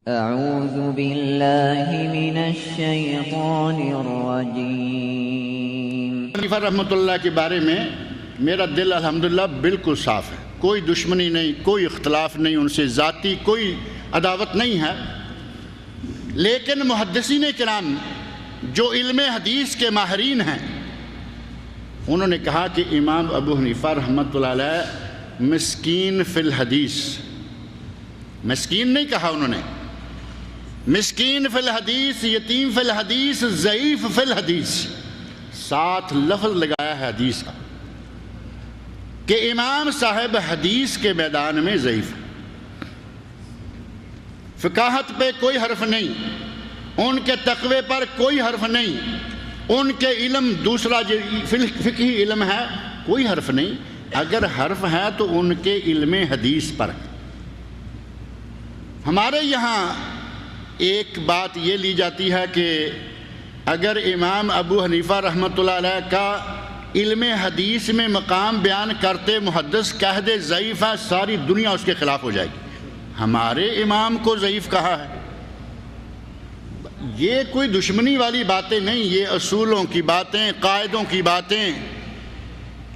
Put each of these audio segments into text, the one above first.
اعوذ باللہ من الشیطان الرجیم۔ حنیفہ رحمۃ اللہ کے بارے میں میرا دل الحمدللہ بالکل صاف ہے، کوئی دشمنی نہیں، کوئی اختلاف نہیں، ان سے ذاتی کوئی عداوت نہیں ہے۔ لیکن محدثین کرام جو علم حدیث کے ماہرین ہیں انہوں نے کہا کہ امام ابو حنیفہ رحمۃ اللہ علیہ مسکین فی الحدیث، مسکین نہیں کہا انہوں نے، مسکین فی الحدیث، یتیم فی الحدیث، ضعیف فی الحدیث، 7 لفظ لگایا ہے حدیث کا کہ امام صاحب حدیث کے میدان میں ضعیف ہے۔ فقاہت پہ کوئی حرف نہیں، ان کے تقوی پر کوئی حرف نہیں، ان کے علم دوسرا جو فقہی علم ہے کوئی حرف نہیں، اگر حرف ہے تو ان کے علم حدیث پر ہے۔ ہمارے یہاں ایک بات یہ لی جاتی ہے کہ اگر امام ابو حنیفہ رحمۃ اللہ علیہ کا علم حدیث میں مقام بیان کرتے محدث کہہ دے ضعیف ہے، ساری دنیا اس کے خلاف ہو جائے گی۔ ہمارے امام کو ضعیف کہا ہے، یہ کوئی دشمنی والی باتیں نہیں، یہ اصولوں کی باتیں، قاعدوں کی باتیں۔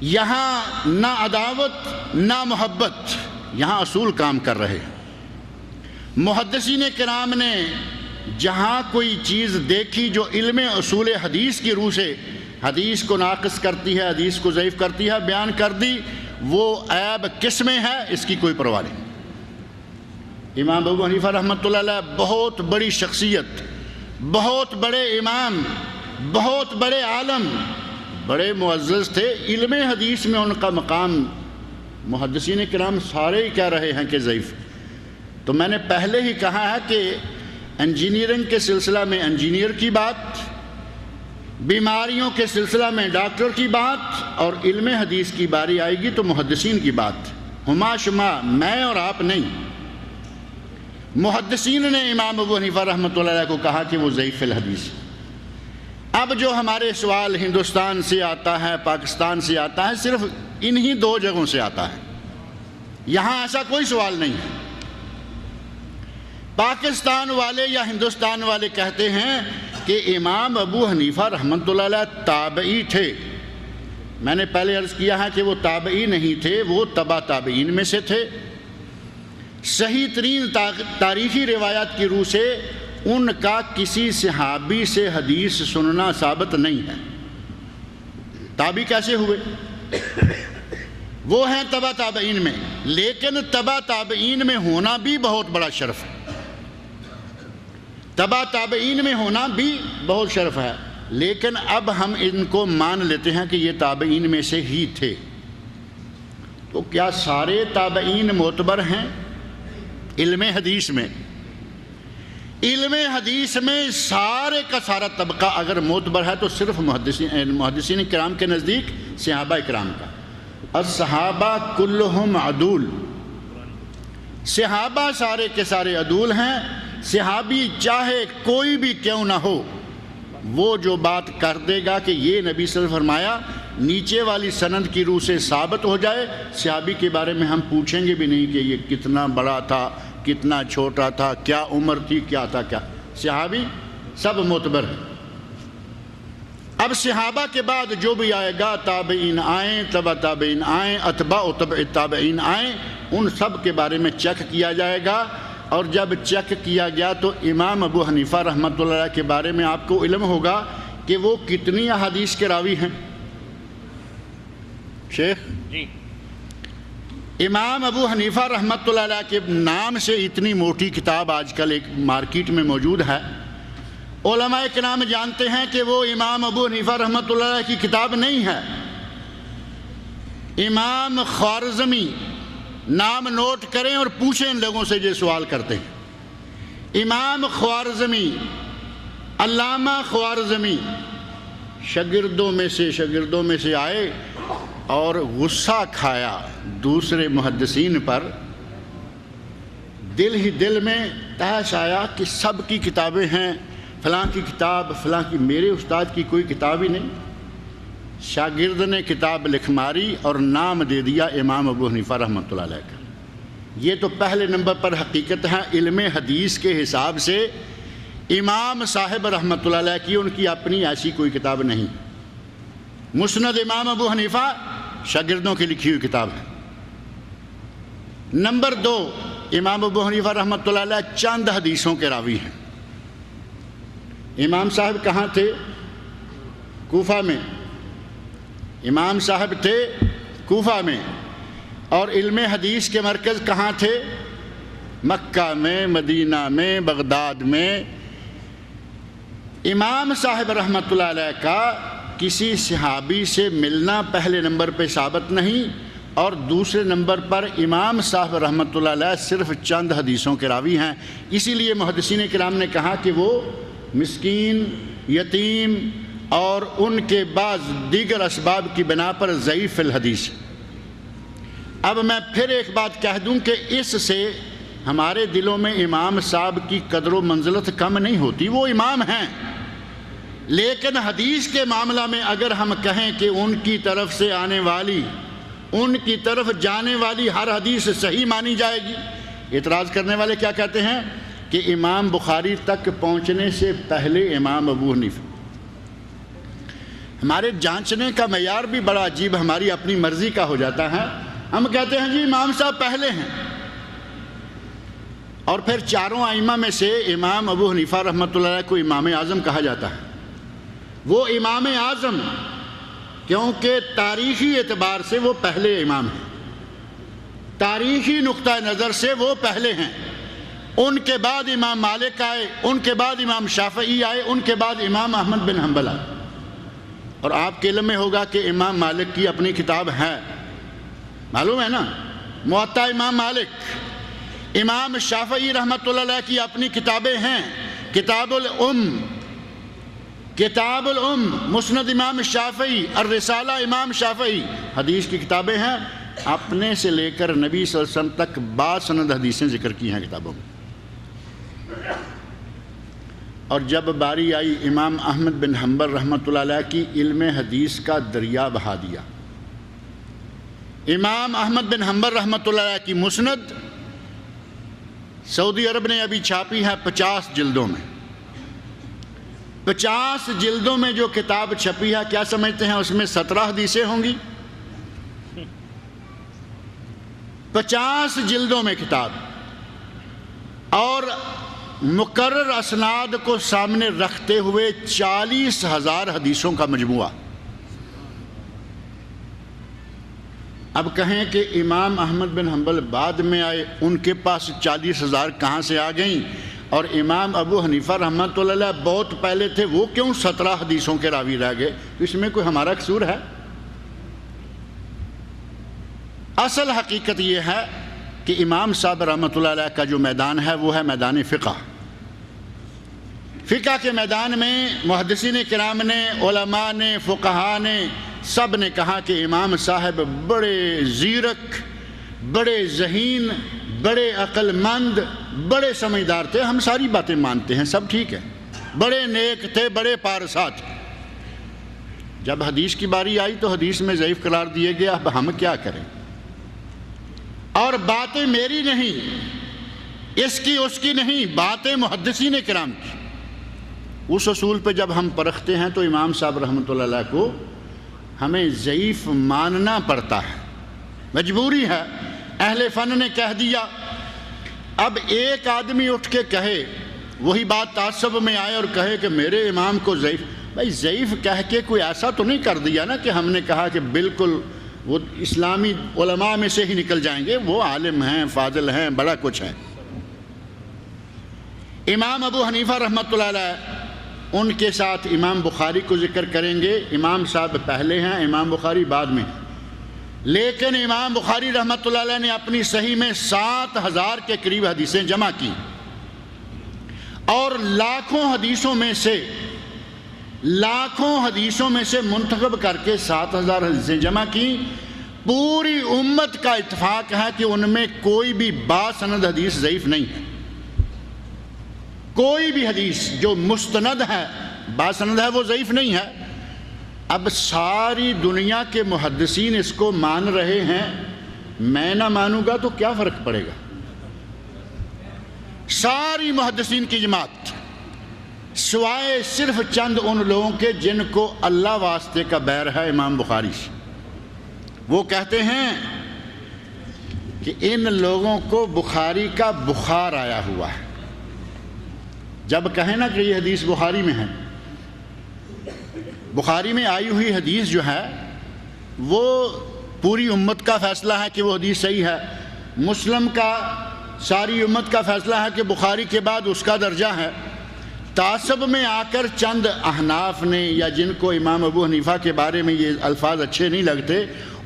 یہاں نہ عداوت نہ محبت، یہاں اصول کام کر رہے ہیں۔ محدثین کرام نے جہاں کوئی چیز دیکھی جو علم اصول حدیث کی روح سے حدیث کو ناقص کرتی ہے، حدیث کو ضعیف کرتی ہے، بیان کر دی، وہ عیب کس میں ہے اس کی کوئی پرواہ نہیں۔ امام ابو حنیفہ رحمۃ اللہ علیہ بہت بڑی شخصیت، بہت بڑے امام، بہت بڑے عالم، بڑے معزز تھے، علم حدیث میں ان کا مقام محدثین کرام سارے ہی کہہ رہے ہیں کہ ضعیف۔ تو میں نے پہلے ہی کہا ہے کہ انجینئرنگ کے سلسلہ میں انجینئر کی بات، بیماریوں کے سلسلہ میں ڈاکٹر کی بات، اور علم حدیث کی باری آئے گی تو محدثین کی بات، ہما شما، میں اور آپ نہیں۔ محدثین نے امام ابو حنیفہ رحمۃ اللہ علیہ کو کہا کہ وہ ضعیف الحدیث۔ اب جو ہمارے سوال ہندوستان سے آتا ہے، پاکستان سے آتا ہے، صرف انہی 2 جگہوں سے آتا ہے، یہاں ایسا کوئی سوال نہیں ہے۔ پاکستان والے یا ہندوستان والے کہتے ہیں کہ امام ابو حنیفہ رحمۃ اللہ علیہ تابعی تھے۔ میں نے پہلے عرض کیا ہے کہ وہ تابعی نہیں تھے، وہ تبع تابعین میں سے تھے۔ صحیح ترین تاریخی روایات کی روح سے ان کا کسی صحابی سے حدیث سننا ثابت نہیں ہے۔ تابعی کیسے ہوئے؟ وہ ہیں تبع تابعین میں، لیکن تبع تابعین میں ہونا بھی بہت بڑا شرف ہے، تبع تابعین میں ہونا بھی بہت شرف ہے۔ لیکن اب ہم ان کو مان لیتے ہیں کہ یہ تابعین میں سے ہی تھے، تو کیا سارے تابعین معتبر ہیں؟ علم حدیث میں، علم حدیث میں سارے کا سارا طبقہ اگر معتبر ہے تو صرف محدثین کرام کے نزدیک صحابہ کرام کا۔ الصحابہ کلہم عدول، صحابہ سارے کے سارے عدول ہیں۔ صحابی چاہے کوئی بھی کیوں نہ ہو، وہ جو بات کر دے گا کہ یہ نبی صلی اللہ علیہ وسلم فرمایا، نیچے والی سند کی روح سے ثابت ہو جائے، صحابی کے بارے میں ہم پوچھیں گے بھی نہیں کہ یہ کتنا بڑا تھا، کتنا چھوٹا تھا، کیا عمر تھی، کیا تھا، کیا۔ صحابی سب معتبر ہیں۔ اب صحابہ کے بعد جو بھی آئے گا، تابعین آئیں، تبع تابعین آئیں، اتباع و تبع تابعین آئیں، ان سب کے بارے میں چیک کیا جائے گا، اور جب چیک کیا گیا تو امام ابو حنیفہ رحمۃ اللہ علیہ کے بارے میں آپ کو علم ہوگا کہ وہ کتنی احادیث کے راوی ہیں۔ شیخ جی، امام ابو حنیفہ رحمۃ اللہ علیہ کے نام سے اتنی موٹی کتاب آج کل ایک مارکیٹ میں موجود ہے، علماء کرام جانتے ہیں کہ وہ امام ابو حنیفہ رحمۃ اللہ علیہ کی کتاب نہیں ہے۔ امام خوارزمی، نام نوٹ کریں اور پوچھیں ان لوگوں سے جو سوال کرتے ہیں۔ امام خوارزمی، علامہ خوارزمی شاگردوں میں سے آئے اور غصہ کھایا دوسرے محدثین پر، دل ہی دل میں تحس آیا کہ سب کی کتابیں ہیں، فلاں کی کتاب، فلاں کی، میرے استاد کی کوئی کتاب ہی نہیں۔ شاگرد نے کتاب لکھ ماری اور نام دے دیا امام ابو حنیفہ رحمۃ اللہ علیہ کا۔ یہ تو پہلے نمبر پر حقیقت ہے علم حدیث کے حساب سے امام صاحب رحمۃ اللہ علیہ کی ان کی اپنی ایسی کوئی کتاب نہیں. مسند امام ابو حنیفہ شاگردوں کی لکھی ہوئی کتاب ہے. نمبر 2، امام ابو حنیفہ رحمۃ اللہ علیہ چند حدیثوں کے راوی ہیں. امام صاحب کہاں تھے؟ کوفہ میں. امام صاحب تھے کوفہ میں، اور علم حدیث کے مرکز کہاں تھے؟ مکہ میں، مدینہ میں، بغداد میں. امام صاحب رحمۃ اللہ علیہ کا کسی صحابی سے ملنا پہلے نمبر پہ ثابت نہیں، اور دوسرے نمبر پر امام صاحب رحمۃ اللہ علیہ صرف چند حدیثوں کے راوی ہیں. اسی لیے محدثین کرام نے کہا کہ وہ مسکین، یتیم اور ان کے بعض دیگر اسباب کی بنا پر ضعیف الحدیث. اب میں پھر ایک بات کہہ دوں کہ اس سے ہمارے دلوں میں امام صاحب کی قدر و منزلت کم نہیں ہوتی، وہ امام ہیں. لیکن حدیث کے معاملہ میں اگر ہم کہیں کہ ان کی طرف سے آنے والی، ان کی طرف جانے والی ہر حدیث صحیح مانی جائے گی، اعتراض کرنے والے کیا کہتے ہیں کہ امام بخاری تک پہنچنے سے پہلے امام ابو حنیفہ. ہمارے جانچنے کا معیار بھی بڑا عجیب، ہماری اپنی مرضی کا ہو جاتا ہے. ہم کہتے ہیں جی امام صاحب پہلے ہیں، اور پھر چاروں ائمہ میں سے امام ابو حنیفہ رحمۃ اللہ علیہ کو امام اعظم کہا جاتا ہے. وہ امام اعظم کیونکہ تاریخی اعتبار سے وہ پہلے امام ہیں، تاریخی نقطہ نظر سے وہ پہلے ہیں. ان کے بعد امام مالک آئے، ان کے بعد امام شافعی آئے، ان کے بعد امام احمد بن حنبل آئے. اور آپ کے علم میں ہوگا کہ امام مالک کی اپنی کتاب ہے، معلوم ہے نا، موطا امام مالک. امام شافعی رحمۃ اللہ علیہ کی اپنی کتابیں ہیں، کتاب الام، مسند امام شافعی، الرسالہ امام شافعی، حدیث کی کتابیں ہیں. اپنے سے لے کر نبی صلی اللہ علیہ وسلم تک باسند حدیثیں ذکر کی ہیں کتابوں میں. اور جب باری آئی امام احمد بن حنبل رحمۃ اللہ علیہ کی علم حدیث کا دریا بہا دیا. امام احمد بن حنبل رحمۃ اللہ علیہ کی مسند سعودی عرب نے ابھی چھاپی ہے 50 جلدوں میں. 50 جلدوں میں جو کتاب چھپی ہے، کیا سمجھتے ہیں اس میں 17 حدیثیں ہوں گی؟ 50 جلدوں میں کتاب، اور مقرر اسناد کو سامنے رکھتے ہوئے 40,000 حدیثوں کا مجموعہ. اب کہیں کہ امام احمد بن حنبل بعد میں آئے، ان کے پاس 40,000 کہاں سے آ گئیں، اور امام ابو حنیفہ رحمۃ اللہ علیہ بہت پہلے تھے، وہ کیوں 17 حدیثوں کے راوی رہ گئے؟ تو اس میں کوئی ہمارا قصور ہے؟ اصل حقیقت یہ ہے کہ امام صاحب رحمۃ اللہ علیہ کا جو میدان ہے وہ ہے میدان فقہ. فقہ کے میدان میں محدثین کرام نے، علماء نے، فقہاء نے، سب نے کہا کہ امام صاحب بڑے زیرک، بڑے ذہین، بڑے عقل مند، بڑے سمجھدار تھے. ہم ساری باتیں مانتے ہیں، سب ٹھیک ہے. بڑے نیک تھے، بڑے پارسا تھے. جب حدیث کی باری آئی تو حدیث میں ضعیف قرار دیے گئے. اب ہم کیا کریں؟ اور باتیں میری نہیں، اس کی اس کی نہیں، باتیں محدثین کرام کی. اس اصول پہ جب ہم پرکھتے ہیں تو امام صاحب رحمۃ اللہ علیہ کو ہمیں ضعیف ماننا پڑتا ہے، مجبوری ہے. اہل فن نے کہہ دیا. اب ایک آدمی اٹھ کے کہے، وہی بات تعصب میں آئے اور کہے کہ میرے امام کو ضعیف، بھائی ضعیف کہہ کے کوئی ایسا تو نہیں کر دیا نا کہ ہم نے کہا کہ بالکل وہ اسلامی علماء میں سے ہی نکل جائیں گے. وہ عالم ہیں، فاضل ہیں، بڑا کچھ ہے. امام ابو حنیفہ رحمۃ اللہ علیہ، ان کے ساتھ امام بخاری کو ذکر کریں گے. امام صاحب پہلے ہیں، امام بخاری بعد میں. لیکن امام بخاری رحمۃ اللہ علیہ نے اپنی صحیح میں 7,000 کے قریب حدیثیں جمع کی، اور لاکھوں حدیثوں میں سے منتخب کر کے 7,000 حدیثیں جمع کی. پوری امت کا اتفاق ہے کہ ان میں کوئی بھی باسند حدیث ضعیف نہیں ہے. کوئی بھی حدیث جو مستند ہے، باسند ہے، وہ ضعیف نہیں ہے. اب ساری دنیا کے محدثین اس کو مان رہے ہیں، میں نہ مانوں گا تو کیا فرق پڑے گا؟ ساری محدثین کی جماعت سوائے صرف چند ان لوگوں کے جن کو اللہ واسطے کا بیر ہے امام بخاری سے، وہ کہتے ہیں کہ ان لوگوں کو بخاری کا بخار آیا ہوا ہے۔ جب کہیں نا کہ یہ حدیث بخاری میں ہے، بخاری میں آئی ہوئی حدیث جو ہے وہ پوری امت کا فیصلہ ہے کہ وہ حدیث صحیح ہے، مسلم کا ساری امت کا فیصلہ ہے کہ بخاری کے بعد اس کا درجہ ہے۔ تعصب میں آ کر چند احناف نے یا جن کو امام ابو حنیفہ کے بارے میں یہ الفاظ اچھے نہیں لگتے،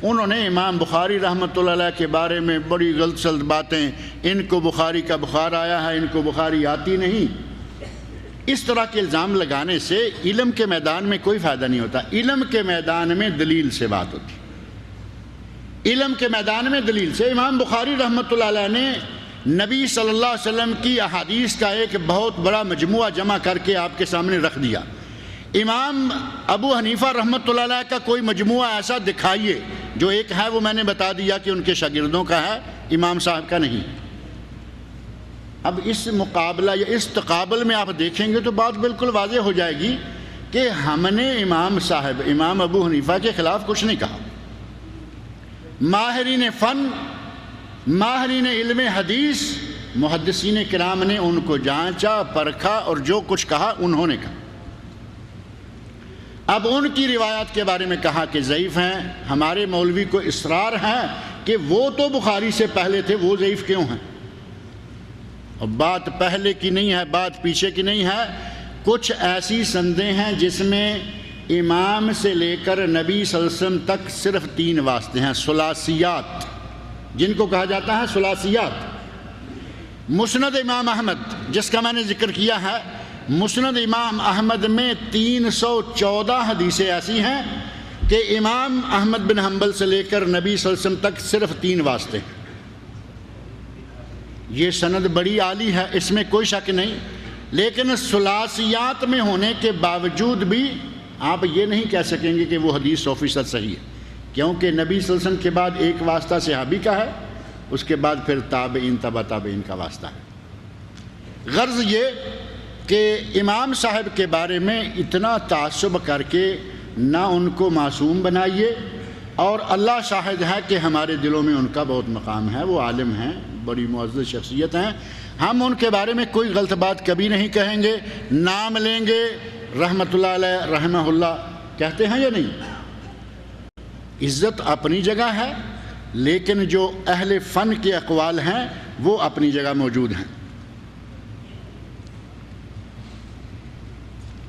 انہوں نے امام بخاری رحمۃ اللہ علیہ کے بارے میں بڑی غلط سلط باتیں، ان کو بخاری کا بخار آیا ہے، ان کو بخاری آتی نہیں، اس طرح کے الزام لگانے سے علم کے میدان میں کوئی فائدہ نہیں ہوتا۔ علم کے میدان میں دلیل سے بات ہوتی، علم کے میدان میں دلیل سے۔ امام بخاری رحمۃ اللہ علیہ نے نبی صلی اللہ علیہ وسلم کی احادیث کا ایک بہت بڑا مجموعہ جمع کر کے آپ کے سامنے رکھ دیا۔ امام ابو حنیفہ رحمۃ اللہ علیہ کا کوئی مجموعہ ایسا دکھائیے، جو ایک ہے وہ میں نے بتا دیا کہ ان کے شاگردوں کا ہے، امام صاحب کا نہیں۔ اب اس مقابلہ یا اس تقابل میں آپ دیکھیں گے تو بات بالکل واضح ہو جائے گی کہ ہم نے امام صاحب امام ابو حنیفہ کے خلاف کچھ نہیں کہا۔ ماہرین فن، ماہرین علم حدیث، محدثین کرام نے ان کو جانچا پرکھا اور جو کچھ کہا انہوں نے کہا۔ اب ان کی روایات کے بارے میں کہا کہ ضعیف ہیں، ہمارے مولوی کو اصرار ہے کہ وہ تو بخاری سے پہلے تھے، وہ ضعیف کیوں ہیں؟ اور بات پہلے کی نہیں ہے، بات پیچھے کی نہیں ہے، کچھ ایسی سندیں ہیں جس میں امام سے لے کر نبی صلی اللہ علیہ وسلم تک صرف 3 واسطے ہیں، ثلاثیات جن کو کہا جاتا ہے ثلاثیات۔ مسند امام احمد جس کا میں نے ذکر کیا ہے، مسند امام احمد میں 314 حدیثیں ایسی ہیں کہ امام احمد بن حنبل سے لے کر نبی صلی اللہ علیہ وسلم تک صرف 3 واسطے ہیں۔ یہ سند بڑی عالی ہے، اس میں کوئی شک نہیں، لیکن ثلاثیات میں ہونے کے باوجود بھی آپ یہ نہیں کہہ سکیں گے کہ وہ حدیث 100% صحیح ہے، کیونکہ نبی صلی اللہ علیہ وسلم کے بعد ایک واسطہ صحابی کا ہے، اس کے بعد پھر تابعین تبع تابعین کا واسطہ ہے۔ غرض یہ کہ امام صاحب کے بارے میں اتنا تعصب کر کے نہ ان کو معصوم بنائیے، اور اللہ شاہد ہے کہ ہمارے دلوں میں ان کا بہت مقام ہے، وہ عالم ہیں، بڑی معزز شخصیت ہیں، ہم ان کے بارے میں کوئی غلط بات کبھی نہیں کہیں گے، نام لیں گے رحمۃ اللہ علیہ رحمہ اللہ کہتے ہیں یا نہیں۔ عزت اپنی جگہ ہے، لیکن جو اہل فن کے اقوال ہیں وہ اپنی جگہ موجود ہیں۔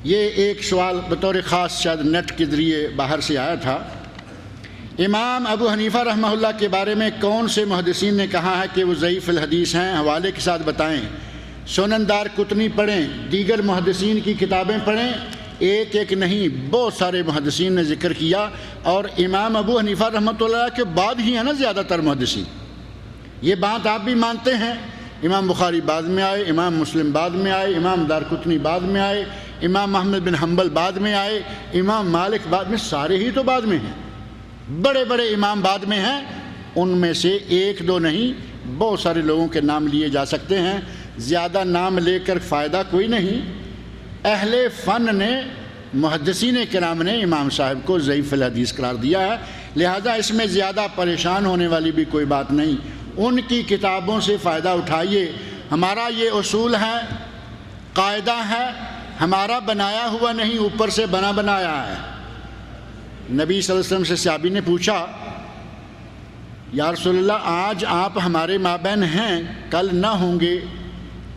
یہ ایک سوال بطور خاص شاید نیٹ کے ذریعے باہر سے آیا تھا، امام ابو حنیفہ رحمہ اللہ کے بارے میں کون سے محدثین نے کہا ہے کہ وہ ضعیف الحدیث ہیں؟ حوالے کے ساتھ بتائیں۔ سنن دار قطنی پڑھیں، دیگر محدثین کی کتابیں پڑھیں، ایک ایک نہیں بہت سارے محدثین نے ذکر کیا، اور امام ابو حنیفہ رحمۃ اللہ کے بعد ہی ہیں نا زیادہ تر محدثین۔ یہ بات آپ بھی مانتے ہیں، امام بخاری بعد میں آئے، امام مسلم بعد میں آئے، امام دار قطنی بعد میں آئے، امام احمد بن حنبل بعد میں آئے، امام مالک بعد میں، سارے ہی تو بعد میں ہیں، بڑے بڑے امام بعد میں ہیں۔ ان میں سے ایک دو نہیں بہت سارے لوگوں کے نام لیے جا سکتے ہیں، زیادہ نام لے کر فائدہ کوئی نہیں۔ اہل فن نے محدثین کرام نے امام صاحب کو ضعیف الحدیث قرار دیا ہے، لہذا اس میں زیادہ پریشان ہونے والی بھی کوئی بات نہیں، ان کی کتابوں سے فائدہ اٹھائیے۔ ہمارا یہ اصول ہے، قاعدہ ہے، ہمارا بنایا ہوا نہیں، اوپر سے بنا بنایا ہے۔ نبی صلی اللہ علیہ وسلم سے صحابی نے پوچھا، یا رسول اللہ آج آپ ہمارے مابین ہیں، کل نہ ہوں گے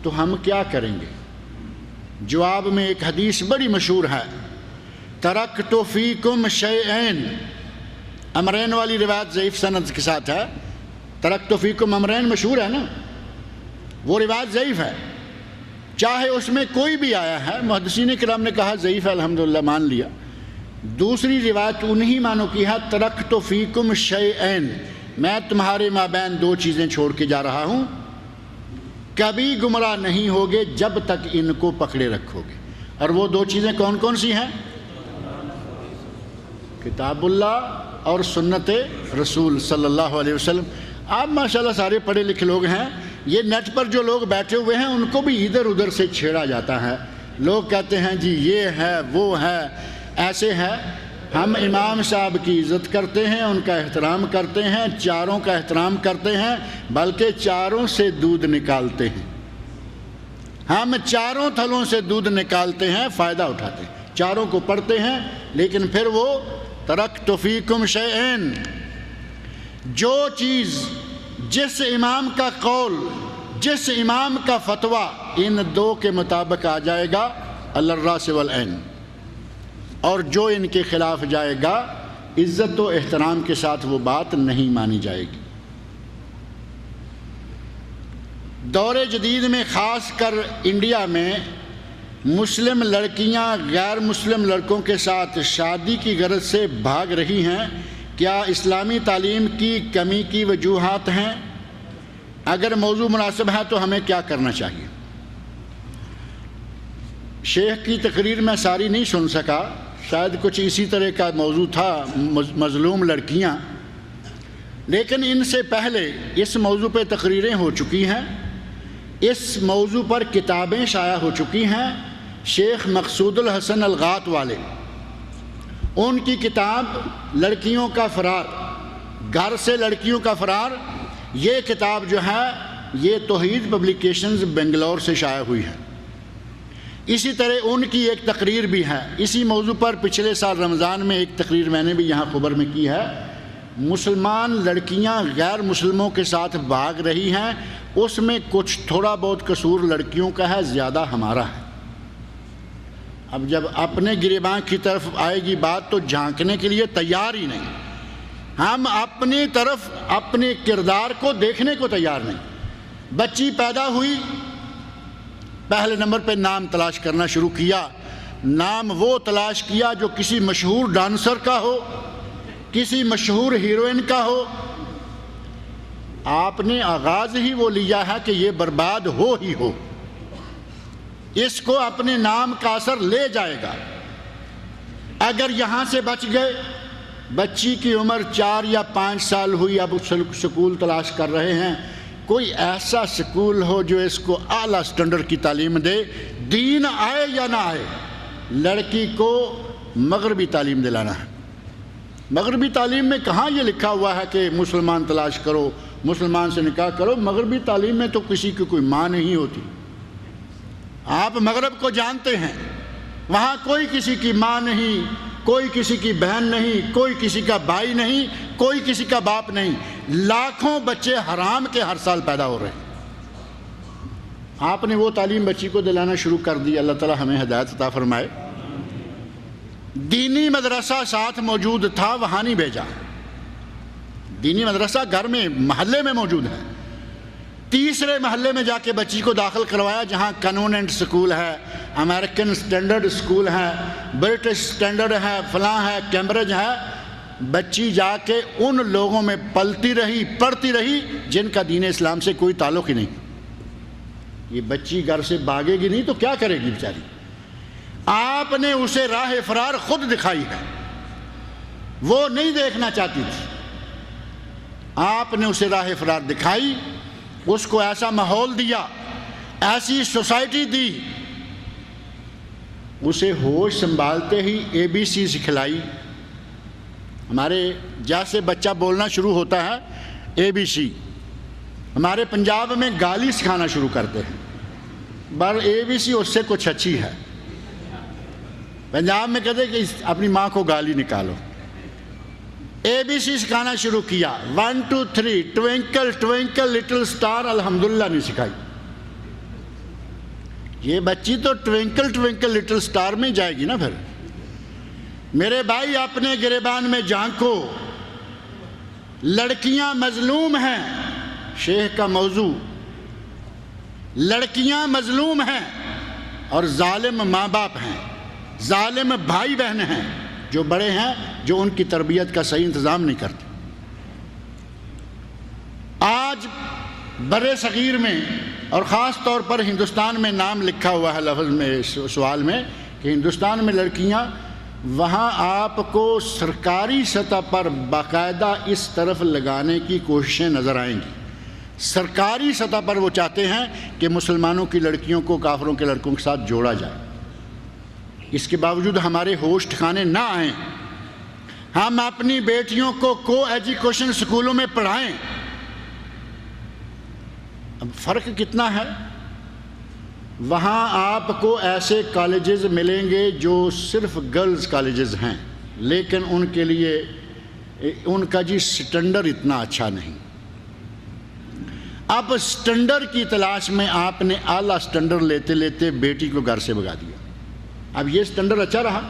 تو ہم کیا کریں گے؟ جواب میں ایک حدیث بڑی مشہور ہے، ترکت فیکم شیئین، امرین والی روایت ضعیف سند کے ساتھ ہے، ترکت فیکم امرین مشہور ہے نا، وہ روایت ضعیف ہے، چاہے اس میں کوئی بھی آیا ہے، محدثین کرام نے کہا ضعیف ہے، الحمدللہ مان لیا۔ دوسری روایت انہی معنوں کی ہے، ترکت فیکم شیئین، میں تمہارے مابین 2 چیزیں چھوڑ کے جا رہا ہوں، کبھی گمراہ نہیں ہوگے جب تک ان کو پکڑے رکھو گے۔ اور وہ 2 چیزیں کون کون سی ہیں؟ کتاب اللہ اور سنت رسول صلی اللہ علیہ وسلم۔ آپ ماشاءاللہ سارے پڑھے لکھے لوگ ہیں، یہ نیٹ پر جو لوگ بیٹھے ہوئے ہیں ان کو بھی ادھر ادھر سے چھیڑا جاتا ہے. لوگ کہتے ہیں جی یہ ہے وہ ہے ایسے ہے. ہم امام صاحب کی عزت کرتے ہیں, ان کا احترام کرتے ہیں, چاروں کا احترام کرتے ہیں, بلکہ چاروں سے دودھ نکالتے ہیں. ہم چاروں تھلوں سے دودھ نکالتے ہیں, فائدہ اٹھاتے ہیں, چاروں کو پڑھتے ہیں. لیکن پھر وہ ترکت فیکم شیئین, جو چیز جس امام کا قول جس امام کا فتویٰ ان دو کے مطابق آ جائے گا علی الراس والعین, اور جو ان کے خلاف جائے گا عزت و احترام کے ساتھ وہ بات نہیں مانی جائے گی. دور جدید میں خاص کر انڈیا میں مسلم لڑکیاں غیر مسلم لڑکوں کے ساتھ شادی کی غرض سے بھاگ رہی ہیں. کیا اسلامی تعلیم کی کمی کی وجوہات ہیں؟ اگر موضوع مناسب ہے تو ہمیں کیا کرنا چاہیے؟ شیخ کی تقریر میں ساری نہیں سن سکا, شاید کچھ اسی طرح کا موضوع تھا, مظلوم لڑکیاں, لیکن ان سے پہلے اس موضوع پہ تقریریں ہو چکی ہیں, اس موضوع پر کتابیں شائع ہو چکی ہیں. شیخ مقصود الحسن الغات والے, ان کی کتاب لڑکیوں کا فرار, گھر سے لڑکیوں کا فرار, یہ کتاب جو ہے یہ توحید پبلیکیشنز بنگلور سے شائع ہوئی ہے. اسی طرح ان کی ایک تقریر بھی ہے اسی موضوع پر. پچھلے سال رمضان میں ایک تقریر میں نے بھی یہاں خبر میں کی ہے. مسلمان لڑکیاں غیر مسلموں کے ساتھ بھاگ رہی ہیں, اس میں کچھ تھوڑا بہت قصور لڑکیوں کا ہے, زیادہ ہمارا ہے. اب جب اپنے گریباں کی طرف آئے گی بات تو جھانکنے کے لیے تیار ہی نہیں. ہم اپنی طرف اپنے کردار کو دیکھنے کو تیار نہیں. بچی پیدا ہوئی, پہلے نمبر پہ نام تلاش کرنا شروع کیا. نام وہ تلاش کیا جو کسی مشہور ڈانسر کا ہو, کسی مشہور ہیروئن کا ہو. آپ نے آغاز ہی وہ لیا ہے کہ یہ برباد ہو ہی ہو, اس کو اپنے نام کا اثر لے جائے گا. اگر یہاں سے بچ گئے, بچی کی عمر 4 یا 5 سال ہوئی, اب سکول تلاش کر رہے ہیں, کوئی ایسا سکول ہو جو اس کو اعلیٰ سٹینڈرڈ کی تعلیم دے, دین آئے یا نہ آئے. لڑکی کو مغربی تعلیم دلانا ہے. مغربی تعلیم میں کہاں یہ لکھا ہوا ہے کہ مسلمان تلاش کرو, مسلمان سے نکاح کرو؟ مغربی تعلیم میں تو کسی کی کوئی ماں نہیں ہوتی. آپ مغرب کو جانتے ہیں, وہاں کوئی کسی کی ماں نہیں, کوئی کسی کی بہن نہیں, کوئی کسی کا بھائی نہیں, کوئی کسی کا باپ نہیں. لاکھوں بچے حرام کے ہر سال پیدا ہو رہے ہیں. آپ نے وہ تعلیم بچی کو دلانا شروع کر دی. اللہ تعالی ہمیں ہدایت عطا فرمائے. دینی مدرسہ ساتھ موجود تھا, وہاں نہیں بھیجا. دینی مدرسہ گھر میں محلے میں موجود ہے. تیسرے محلے میں جا کے بچی کو داخل کروایا جہاں کنوننٹ سکول ہے, امریکن سٹینڈرڈ سکول ہے, برٹش سٹینڈرڈ ہے, فلاں ہے, کیمبرج ہے. بچی جا کے ان لوگوں میں پلتی رہی, پڑھتی رہی جن کا دین اسلام سے کوئی تعلق ہی نہیں. یہ بچی گھر سے بھاگے گی نہیں تو کیا کرے گی بیچاری؟ آپ نے اسے راہ فرار خود دکھائی ہے, وہ نہیں دیکھنا چاہتی تھی. آپ نے اسے راہ فرار دکھائی, اس کو ایسا ماحول دیا, ایسی سوسائٹی دی, اسے ہوش سنبھالتے ہی ABC سکھلائی. ہمارے جیسے بچہ بولنا شروع ہوتا ہے ABC, ہمارے پنجاب میں گالی سکھانا شروع کرتے ہیں. بر ABC اس سے کچھ اچھی ہے. پنجاب میں کہتے ہیں کہ اپنی ماں کو گالی نکالو. ABC سکھانا شروع کیا. 1 2 3 ٹوینکل ٹوینکل لٹل سٹار الحمدللہ نہیں سکھائی. یہ بچی تو ٹوینکل ٹوینکل لٹل سٹار میں جائے گی نا. پھر میرے بھائی اپنے گریبان میں جھانکو. لڑکیاں مظلوم ہیں. شیخ کا موضوع لڑکیاں مظلوم ہیں اور ظالم ماں باپ ہیں, ظالم بھائی بہن ہیں جو بڑے ہیں, جو ان کی تربیت کا صحیح انتظام نہیں کرتے. آج بر صغیر میں اور خاص طور پر ہندوستان میں نام لکھا ہوا ہے لفظ میں, سوال میں, کہ ہندوستان میں لڑکیاں, وہاں آپ کو سرکاری سطح پر باقاعدہ اس طرف لگانے کی کوششیں نظر آئیں گی. سرکاری سطح پر وہ چاہتے ہیں کہ مسلمانوں کی لڑکیوں کو کافروں کے لڑکوں کے ساتھ جوڑا جائے۔ اس کے باوجود ہمارے ہوش ٹھکانے نہ آئیں، ہم اپنی بیٹیوں کو ایجوکیشن سکولوں میں پڑھائیں۔ اب فرق کتنا ہے، وہاں آپ کو ایسے کالجز ملیں گے جو صرف گرلز کالجز ہیں، لیکن ان کے لیے ان کا سٹینڈرڈ اتنا اچھا نہیں۔ اب سٹینڈرڈ کی تلاش میں آپ نے اعلیٰ سٹینڈرڈ لیتے لیتے بیٹی کو گھر سے بھگا دیا۔ اب یہ سٹینڈرڈ اچھا رہا؟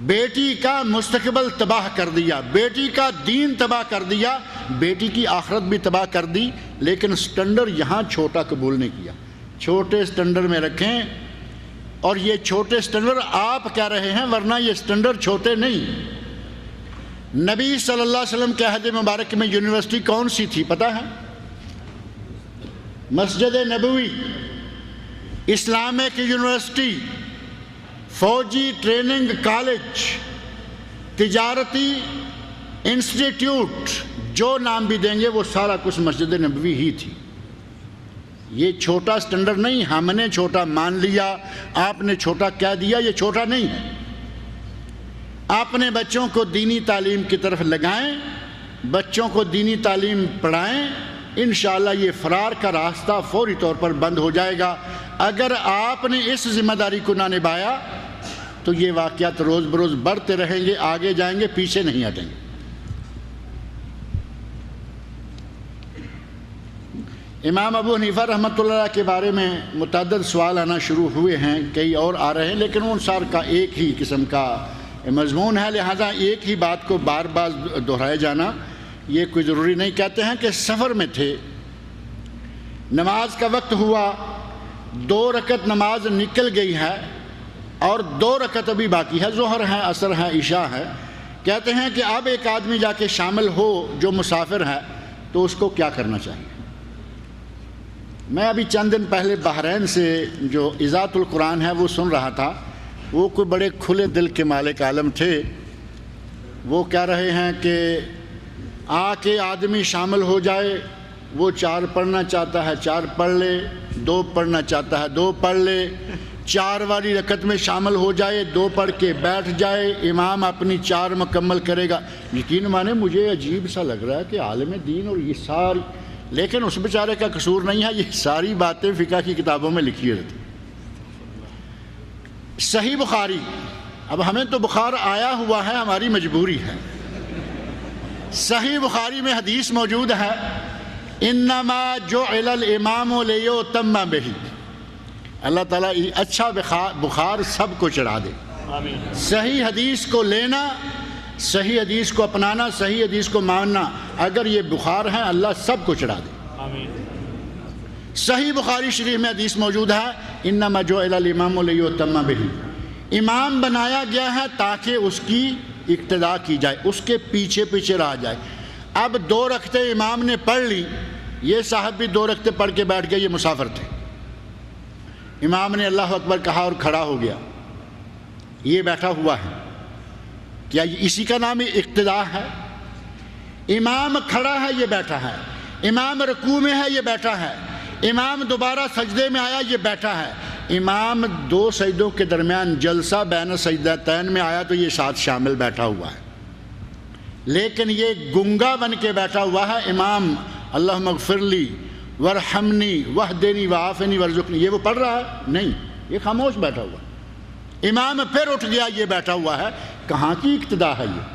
بیٹی کا مستقبل تباہ کر دیا، بیٹی کا دین تباہ کر دیا، بیٹی کی آخرت بھی تباہ کر دی، لیکن سٹینڈرڈ یہاں چھوٹا قبول نہیں کیا۔ چھوٹے سٹینڈرڈ میں رکھیں، اور یہ چھوٹے سٹینڈرڈ آپ کہہ رہے ہیں، ورنہ یہ سٹینڈرڈ چھوٹے نہیں۔ نبی صلی اللہ علیہ وسلم کے عہد مبارک میں یونیورسٹی کون سی تھی پتہ ہے؟ مسجد نبوی، اسلامک یونیورسٹی، فوجی ٹریننگ کالج، تجارتی انسٹیٹیوٹ، جو نام بھی دیں گے وہ سارا کچھ مسجد نبوی ہی تھی۔ یہ چھوٹا سٹینڈرڈ نہیں، ہم نے چھوٹا مان لیا، آپ نے چھوٹا کہہ دیا، یہ چھوٹا نہیں ہے۔ اپنے بچوں کو دینی تعلیم کی طرف لگائیں، بچوں کو دینی تعلیم پڑھائیں، انشاءاللہ یہ فرار کا راستہ فوری طور پر بند ہو جائے گا۔ اگر آپ نے اس ذمہ داری کو نہ نبھایا تو یہ واقعات روز بروز بڑھتے رہیں گے، آگے جائیں گے، پیچھے نہیں ہٹیں گے۔ امام ابو حنیفہ رحمۃ اللہ کے بارے میں متعدد سوال آنا شروع ہوئے ہیں، کئی اور آ رہے ہیں، لیکن ان سار کا ایک ہی قسم کا مضمون ہے، لہذا ایک ہی بات کو بار بار دہرائے جانا یہ کوئی ضروری نہیں۔ کہتے ہیں کہ سفر میں تھے، نماز کا وقت ہوا، 2 رکعت نماز نکل گئی ہے اور 2 رکعت ابھی باقی ہے، ظہر ہے، عصر ہے، عشاء ہے۔ کہتے ہیں کہ اب ایک آدمی جا کے شامل ہو جو مسافر ہے تو اس کو کیا کرنا چاہیے؟ میں ابھی چند دن پہلے بحرین سے جو اذاعۃ القرآن ہے وہ سن رہا تھا، وہ کوئی بڑے کھلے دل کے مالک عالم تھے، وہ کہہ رہے ہیں کہ آ کے آدمی شامل ہو جائے، وہ 4 پڑھنا چاہتا ہے 4 پڑھ لے، 2 پڑھنا چاہتا ہے 2 پڑھ لے، 4 والی رکعت میں شامل ہو جائے، 2 پڑھ کے بیٹھ جائے، امام اپنی 4 مکمل کرے گا۔ یقین مانے مجھے عجیب سا لگ رہا ہے کہ عالم دین اور یہ ساری، لیکن اس بیچارے کا قصور نہیں ہے، یہ ساری باتیں فقہ کی کتابوں میں لکھی ہوتی۔ صحیح بخاری، اب ہمیں تو بخار آیا ہوا ہے، ہماری مجبوری ہے۔ صحیح بخاری میں حدیث موجود ہے، انما جعل الامام لیؤتم بہ، اللہ تعالیٰ اچھا بخار سب کو چڑھا دے۔ صحیح حدیث کو لینا، صحیح حدیث کو اپنانا، صحیح حدیث کو ماننا، اگر یہ بخار ہے اللہ سب کو چڑھا دے۔ صحیح بخاری شریف میں حدیث موجود ہے، انما جعل الامام لیؤتم بہ، امام بنایا گیا ہے تاکہ اس کی اقتداء کی جائے، اس کے پیچھے پیچھے رہا جائے۔ اب 2 رکعتیں امام نے پڑھ لی، یہ صاحب بھی 2 رکعتیں پڑھ کے بیٹھ گئے، یہ مسافر تھے، امام نے اللہ اکبر کہا اور کھڑا ہو گیا، یہ بیٹھا ہوا ہے، کیا اسی کا نام اقتداء ہے؟ امام کھڑا ہے، یہ بیٹھا ہے، امام رکوع میں ہے، یہ بیٹھا ہے، امام دوبارہ سجدے میں آیا، یہ بیٹھا ہے، امام 2 سجدوں کے درمیان جلسہ بین سجدتین میں آیا تو یہ ساتھ شامل بیٹھا ہوا ہے، لیکن یہ گنگا بن کے بیٹھا ہوا ہے۔ امام اللہم اغفر لی ورحمنی واہدنی وعافنی وارزقنی، یہ وہ پڑھ رہا ہے؟ نہیں، یہ خاموش بیٹھا ہوا ہے۔ امام پھر اٹھ گیا، یہ بیٹھا ہوا ہے، کہاں کی اقتداء ہے یہ؟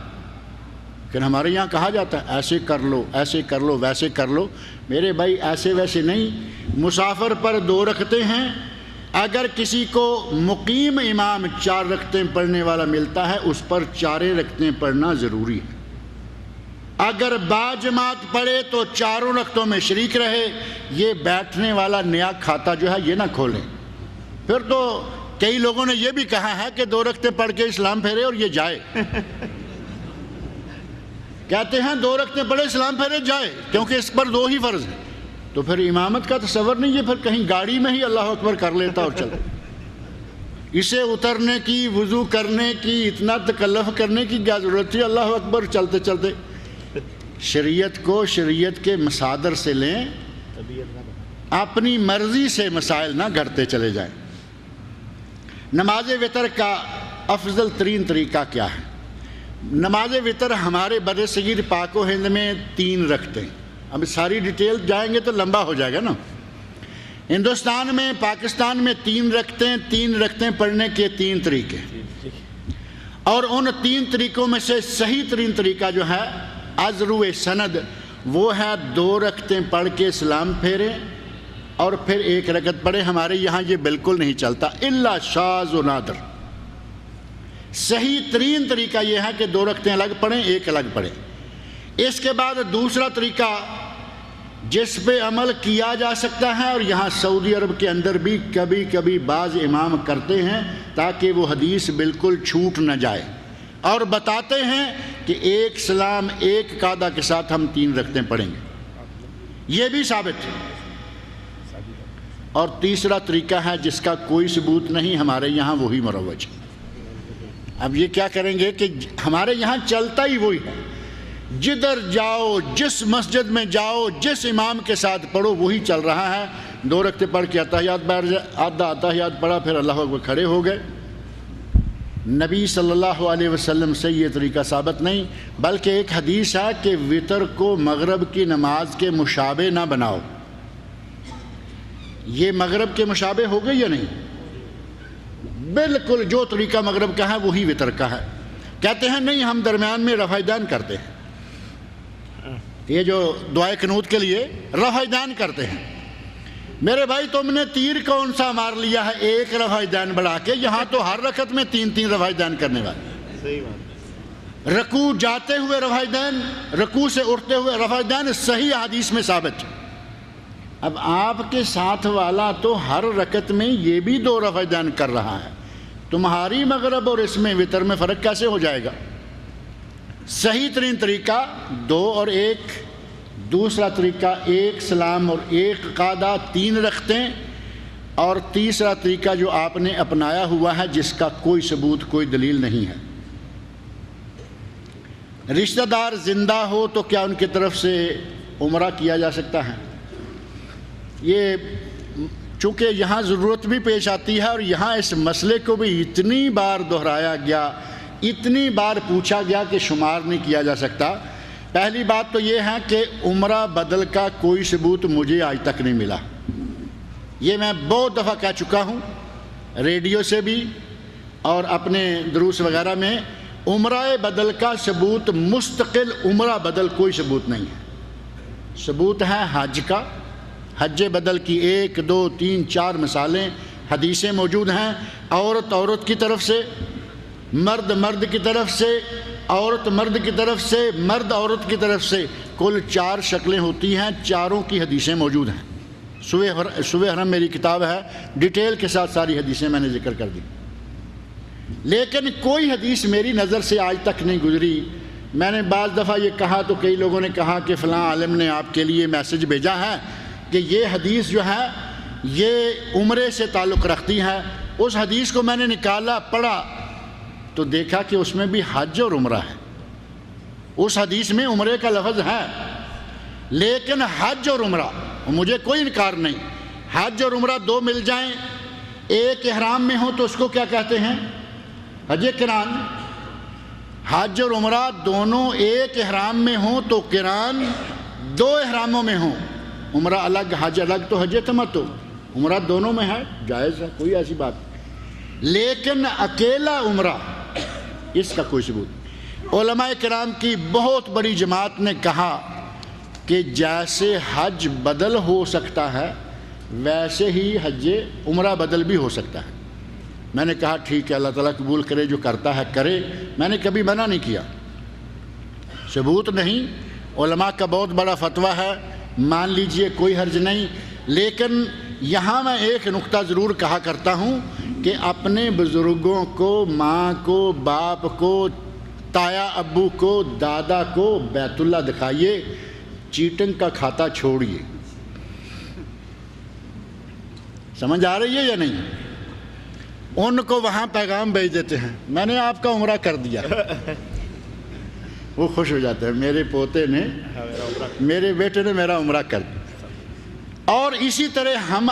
لیکن ہمارے یہاں کہا جاتا ہے ایسے کر لو، ایسے کر لو، ویسے کر لو۔ میرے بھائی ایسے ویسے نہیں، مسافر پر 2 رکعتیں ہیں، اگر کسی کو مقیم امام 4 رکعتیں پڑھنے والا ملتا ہے اس پر 4 رکعتیں پڑھنا ضروری ہے۔ اگر باجماعت پڑھے تو 4 رکعتوں میں شریک رہے، یہ بیٹھنے والا نیا کھاتا جو ہے یہ نہ کھولیں۔ پھر تو کئی لوگوں نے یہ بھی کہا ہے کہ 2 رکعتیں پڑھ کے اسلام پھیرے اور یہ جائے، کہتے ہیں 2 رکعتیں پڑھے اسلام پھیرے جائے، کیونکہ اس پر 2 ہی فرض ہیں۔ تو پھر امامت کا تصور نہیں ہے، پھر کہیں گاڑی میں ہی اللہ اکبر کر لیتا اور چلتا، اسے اترنے کی، وضو کرنے کی، اتنا تکلف کرنے کی کیا ضرورت تھی؟ اللہ اکبر چلتے چلتے شریعت کو شریعت کے مصادر سے لیں، اپنی مرضی سے مسائل نہ گھڑتے چلے جائیں۔ نماز وطر کا افضل ترین طریقہ کیا ہے؟ نماز وطر ہمارے بر صغیر پاک و ہند میں 3 رکھتے ہیں۔ اب ساری ڈیٹیل جائیں گے تو لمبا ہو جائے گا نا۔ ہندوستان میں، پاکستان میں 3 رکھتے ہیں پڑھنے کے 3 طریقے، اور ان 3 طریقوں میں سے صحیح ترین طریقہ جو ہے ازرو سند وہ ہے 2 رکعتیں پڑھ کے سلام پھیریں اور پھر 1 رکعت پڑھیں۔ ہمارے یہاں یہ بالکل نہیں چلتا، الا شاذ و نادر۔ صحیح ترین طریقہ یہ ہے کہ 2 رکعتیں الگ پڑھیں، 1 الگ پڑھیں۔ اس کے بعد دوسرا طریقہ جس پہ عمل کیا جا سکتا ہے، اور یہاں سعودی عرب کے اندر بھی کبھی کبھی بعض امام کرتے ہیں تاکہ وہ حدیث بالکل چھوٹ نہ جائے، اور بتاتے ہیں کہ 1 سلام 1 قعدہ کے ساتھ ہم 3 رکعتیں پڑھیں گے، یہ بھی ثابت ہے۔ اور تیسرا طریقہ ہے جس کا کوئی ثبوت نہیں، ہمارے یہاں وہی مروج ہے۔ اب یہ کیا کریں گے کہ ہمارے یہاں چلتا ہی وہی ہے، جدھر جاؤ، جس مسجد میں جاؤ، جس امام کے ساتھ پڑھو وہی چل رہا ہے۔ 2 رکعتیں پڑھ کے آدھا اتحیات پڑھا، پھر اللہ اکبر کھڑے ہو گئے۔ نبی صلی اللہ علیہ وسلم سے یہ طریقہ ثابت نہیں، بلکہ ایک حدیث ہے کہ وطر کو مغرب کی نماز کے مشابہ نہ بناؤ۔ یہ مغرب کے مشابہ ہو گئی یا نہیں؟ بالکل جو طریقہ مغرب کا ہے وہی وطر کا ہے۔ کہتے ہیں نہیں، ہم درمیان میں رفع دین کرتے ہیں، یہ جو دعائے قنوت کے لیے رفع دین کرتے ہیں۔ میرے بھائی تم نے تیر کون سا مار لیا ہے 1 رفع دین بڑھا کے؟ یہاں تو ہر رکعت میں 3 رفع دین کرنے والے۔ صحیح بات۔ رکوع جاتے ہوئے رفع دین، رکوع سے اٹھتے ہوئے رفع دین، صحیح حدیث میں ثابت۔ اب آپ کے ساتھ والا تو ہر رکعت میں یہ بھی 2 رفع دین کر رہا ہے، تمہاری مغرب اور اس میں وطر میں فرق کیسے ہو جائے گا؟ صحیح ترین طریقہ 2 اور 1، دوسرا طریقہ 1 سلام اور 1 قعدہ 3 رکعتیں، اور تیسرا طریقہ جو آپ نے اپنایا ہوا ہے جس کا کوئی ثبوت، کوئی دلیل نہیں ہے۔ رشتہ دار زندہ ہو تو کیا ان کی طرف سے عمرہ کیا جا سکتا ہے؟ یہ چونکہ یہاں ضرورت بھی پیش آتی ہے، اور یہاں اس مسئلے کو بھی اتنی بار دہرایا گیا، اتنی بار پوچھا گیا کہ شمار نہیں کیا جا سکتا۔ پہلی بات تو یہ ہے کہ عمرہ بدل کا کوئی ثبوت مجھے آج تک نہیں ملا، یہ میں بہت دفعہ کہہ چکا ہوں، ریڈیو سے بھی اور اپنے دروس وغیرہ میں۔ عمرہ بدل کا ثبوت، مستقل عمرہ بدل کوئی ثبوت نہیں ہے۔ ثبوت ہے حج کا، حج بدل کی 1 2 3 4 مثالیں حدیثیں موجود ہیں، عورت کی طرف سے، مرد کی طرف سے، عورت مرد کی طرف سے، مرد عورت کی طرف سے، کل 4 شکلیں ہوتی ہیں، چاروں کی حدیثیں موجود ہیں۔ سوئے حرم میری کتاب ہے، ڈیٹیل کے ساتھ ساری حدیثیں میں نے ذکر کر دی، لیکن کوئی حدیث میری نظر سے آج تک نہیں گزری۔ میں نے بعض دفعہ یہ کہا تو کئی لوگوں نے کہا کہ فلاں عالم نے آپ کے لیے میسج بھیجا ہے کہ یہ حدیث جو ہے یہ عمرے سے تعلق رکھتی ہے۔ اس حدیث کو میں نے نکالا، پڑھا تو دیکھا کہ اس میں بھی حج اور عمرہ ہے، اس حدیث میں عمرے کا لفظ ہے، لیکن حج اور عمرہ، مجھے کوئی انکار نہیں، حج اور عمرہ 2 مل جائیں، ایک احرام میں ہو تو اس کو کیا کہتے ہیں؟ حج قران۔ حج اور عمرہ دونوں ایک احرام میں ہوں تو قران، 2 احراموں میں ہوں، عمرہ الگ حج الگ تو حج تمتع، عمرہ دونوں میں ہے، جائز ہے، کوئی ایسی بات نہیں۔ لیکن اکیلا عمرہ اس کا کوئی ثبوت۔ علماء کرام کی بہت بڑی جماعت نے کہا کہ جیسے حج بدل ہو سکتا ہے ویسے ہی حج عمرہ بدل بھی ہو سکتا ہے۔ میں نے کہا ٹھیک ہے، اللہ تعالیٰ قبول کرے، جو کرتا ہے کرے، میں نے کبھی منع نہیں کیا، ثبوت نہیں، علماء کا بہت بڑا فتویٰ ہے، مان لیجئے، کوئی حرج نہیں۔ لیکن یہاں میں ایک نقطہ ضرور کہا کرتا ہوں کہ اپنے بزرگوں کو، ماں کو، باپ کو، تایا ابو کو، دادا کو بیت اللہ دکھائیے، چیٹنگ کا کھاتا چھوڑیے۔ سمجھ آ رہی ہے یا نہیں؟ ان کو وہاں پیغام بھیج دیتے ہیں میں نے آپ کا عمرہ کر دیا، وہ خوش ہو جاتے ہیں، میرے پوتے نے، میرے بیٹے نے میرا عمرہ کر دیا۔ اور اسی طرح ہم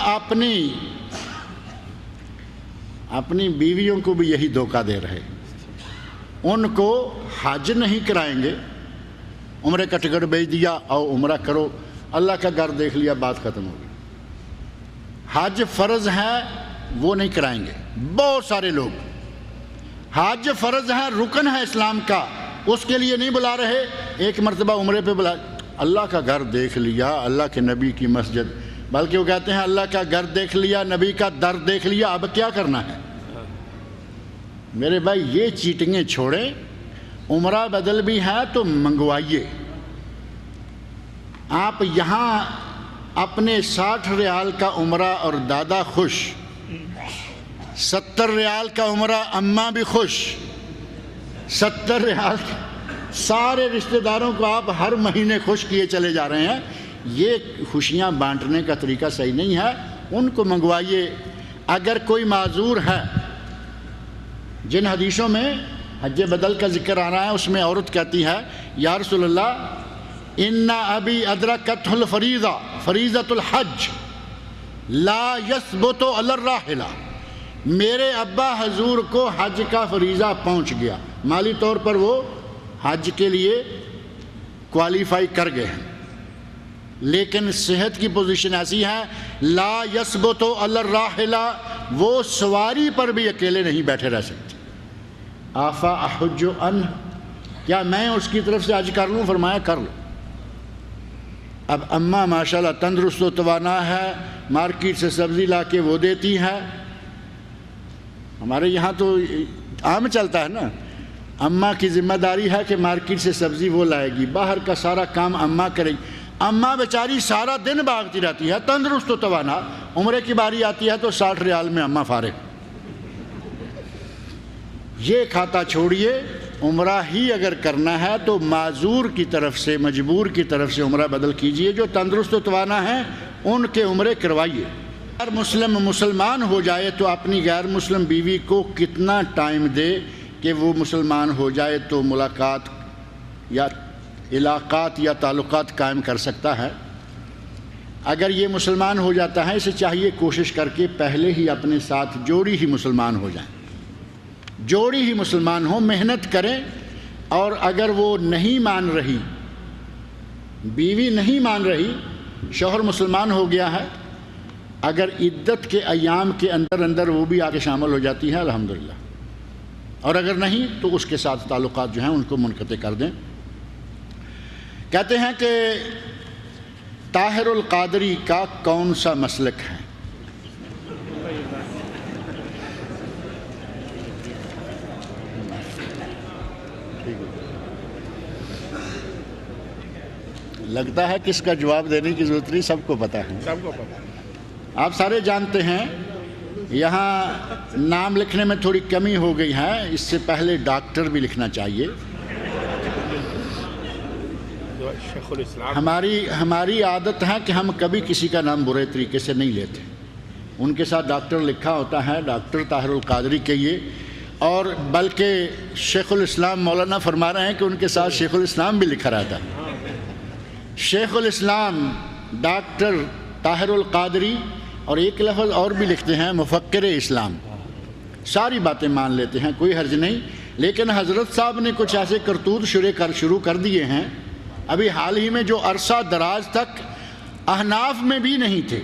اپنی بیویوں کو بھی یہی دھوکہ دے رہے، ان کو حج نہیں کرائیں گے، عمرے کا ٹکٹ بھیج دیا اور عمرہ کرو، اللہ کا گھر دیکھ لیا، بات ختم ہو گئی۔ حج فرض ہے وہ نہیں کرائیں گے، بہت سارے لوگ حج فرض ہے، رکن ہے اسلام کا، اس کے لیے نہیں بلا رہے، ایک مرتبہ عمرے پہ بلا، اللہ کا گھر دیکھ لیا، اللہ کے نبی کی مسجد، بلکہ وہ کہتے ہیں اللہ کا گھر دیکھ لیا، نبی کا در دیکھ لیا، اب کیا کرنا ہے؟ میرے بھائی یہ چیٹنگیں چھوڑیں، عمرہ بدل بھی ہے تو منگوائیے۔ آپ یہاں اپنے 60 ریال کا عمرہ اور دادا خوش، 70 ریال کا عمرہ اماں بھی خوش، 70 ریال سارے رشتہ داروں کو آپ ہر مہینے خوش کیے چلے جا رہے ہیں۔ یہ خوشیاں بانٹنے کا طریقہ صحیح نہیں ہے، ان کو منگوائیے۔ اگر کوئی معذور ہے، جن حدیثوں میں حج بدل کا ذکر آ رہا ہے اس میں عورت کہتی ہے یا رسول اللہ ان ابی ادرکتہ الفریضہ فریضۃ الحج لا یثبت علی الراحلہ، میرے ابا حضور کو حج کا فریضہ پہنچ گیا، مالی طور پر وہ حج کے لیے کوالیفائی کر گئے ہیں، لیکن صحت کی پوزیشن ایسی ہے لا یثبت علی الراحلہ، وہ سواری پر بھی اکیلے نہیں بیٹھے رہ سکتے۔ آفا احج عنہ، کیا میں اس کی طرف سے حج کر لوں؟ فرمایا کر لو۔ اب اماں ماشاءاللہ تندرست و توانا ہے، مارکیٹ سے سبزی لا کے وہ دیتی ہے، ہمارے یہاں تو عام چلتا ہے نا، اماں کی ذمہ داری ہے کہ مارکیٹ سے سبزی وہ لائے گی، باہر کا سارا کام اماں کرے گی۔ اماں بیچاری سارا دن بھاگتی رہتی ہے، تندرست و توانا، عمرے کی باری آتی ہے تو 60 ریال میں اماں فارغ۔ یہ کھاتا چھوڑیے، عمرہ ہی اگر کرنا ہے تو معذور کی طرف سے، مجبور کی طرف سے عمرہ بدل کیجئے، جو تندرست و توانا ہیں ان کے عمرے کروائیے۔ غیر مسلمان ہو جائے تو اپنی غیر مسلم بیوی کو کتنا ٹائم دے کہ وہ مسلمان ہو جائے تو ملاقات یا علاقات یا تعلقات قائم کر سکتا ہے؟ اگر یہ مسلمان ہو جاتا ہے، اسے چاہیے کوشش کر کے پہلے ہی اپنے ساتھ جوڑی ہی مسلمان ہو جائیں، جوڑی ہی مسلمان ہو، محنت کریں۔ اور اگر وہ نہیں مان رہی، بیوی نہیں مان رہی، شوہر مسلمان ہو گیا ہے، اگر عدت کے ایام کے اندر وہ بھی آگے شامل ہو جاتی ہے الحمدللہ، اور اگر نہیں تو اس کے ساتھ تعلقات جو ہیں ان کو منقطع کر دیں۔ کہتے ہیں کہ طاہر القادری کا کون سا مسلک ہے؟ لگتا ہے کس کا جواب دینے کی ضرورت نہیں، سب کو پتہ ہے، سب کو پتہ ہے، آپ سارے جانتے ہیں۔ یہاں نام لکھنے میں تھوڑی کمی ہو گئی ہے، اس سے پہلے ڈاکٹر بھی لکھنا چاہیے۔ ہماری عادت ہے کہ ہم کبھی کسی کا نام برے طریقے سے نہیں لیتے، ان کے ساتھ ڈاکٹر لکھا ہوتا ہے، ڈاکٹر طاہر القادری کہیے، اور بلکہ شیخ الاسلام مولانا فرما رہے ہیں کہ ان کے ساتھ شیخ الاسلام بھی لکھا رہتا ہے۔ شیخ الاسلام ڈاکٹر طاہر القادری، اور ایک لفظ اور بھی لکھتے ہیں مفکر اسلام، ساری باتیں مان لیتے ہیں، کوئی حرج نہیں، لیکن حضرت صاحب نے کچھ ایسے کرتوت شروع کر دیے ہیں، ابھی حال ہی میں جو عرصہ دراز تک احناف میں بھی نہیں تھے۔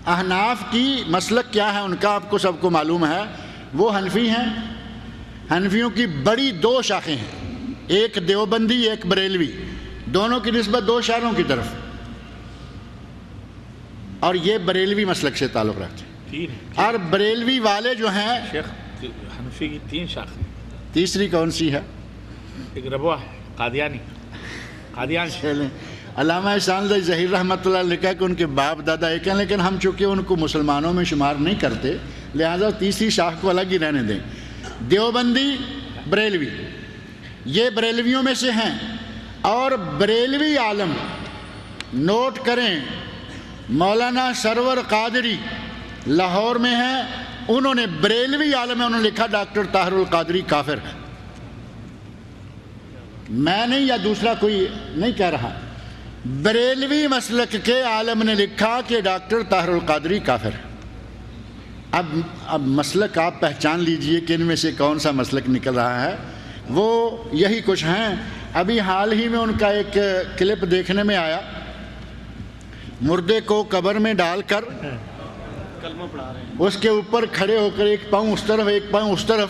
احناف کی مسلک کیا ہے ان کا آپ کو سب کو معلوم ہے، وہ حنفی ہیں، حنفیوں کی بڑی 2 شاخیں ہیں، ایک دیوبندی ایک بریلوی، دونوں کی نسبت 2 شہروں کی طرف، اور یہ بریلوی مسلک سے تعلق رکھتے ہیں۔ اور بریلوی والے جو ہیں، حنفی کی 3 شاخیں، تیسری کون سی ہے؟ ایک ربوہ ہے، قادیان علامہ احسان اللہ ظہیر رحمۃ اللہ نے لکھا کہ ان کے باپ دادا ایک ہیں، لیکن ہم چونکہ ان کو مسلمانوں میں شمار نہیں کرتے، لہذا تیسری شاخ کو الگ ہی رہنے دیں۔ دیوبندی، بریلوی، یہ بریلویوں میں سے ہیں، اور بریلوی عالم نوٹ کریں، مولانا سرور قادری لاہور میں ہیں، انہوں نے بریلوی عالم میں انہوں نے لکھا ڈاکٹر طاہر القادری کافر ہے۔ میں نہیں یا دوسرا کوئی نہیں کہہ رہا، بریلوی مسلک کے عالم نے لکھا کہ ڈاکٹر طاہر القادری کافر ہے۔ اب مسلک آپ پہچان لیجئے کہ ان میں سے کون سا مسلک نکل رہا ہے، وہ یہی کچھ ہیں۔ ابھی حال ہی میں ان کا ایک کلپ دیکھنے میں آیا، مردے کو قبر میں ڈال کر اس کے اوپر کھڑے ہو کر ایک پاؤں اس طرف ایک پاؤں اس طرف،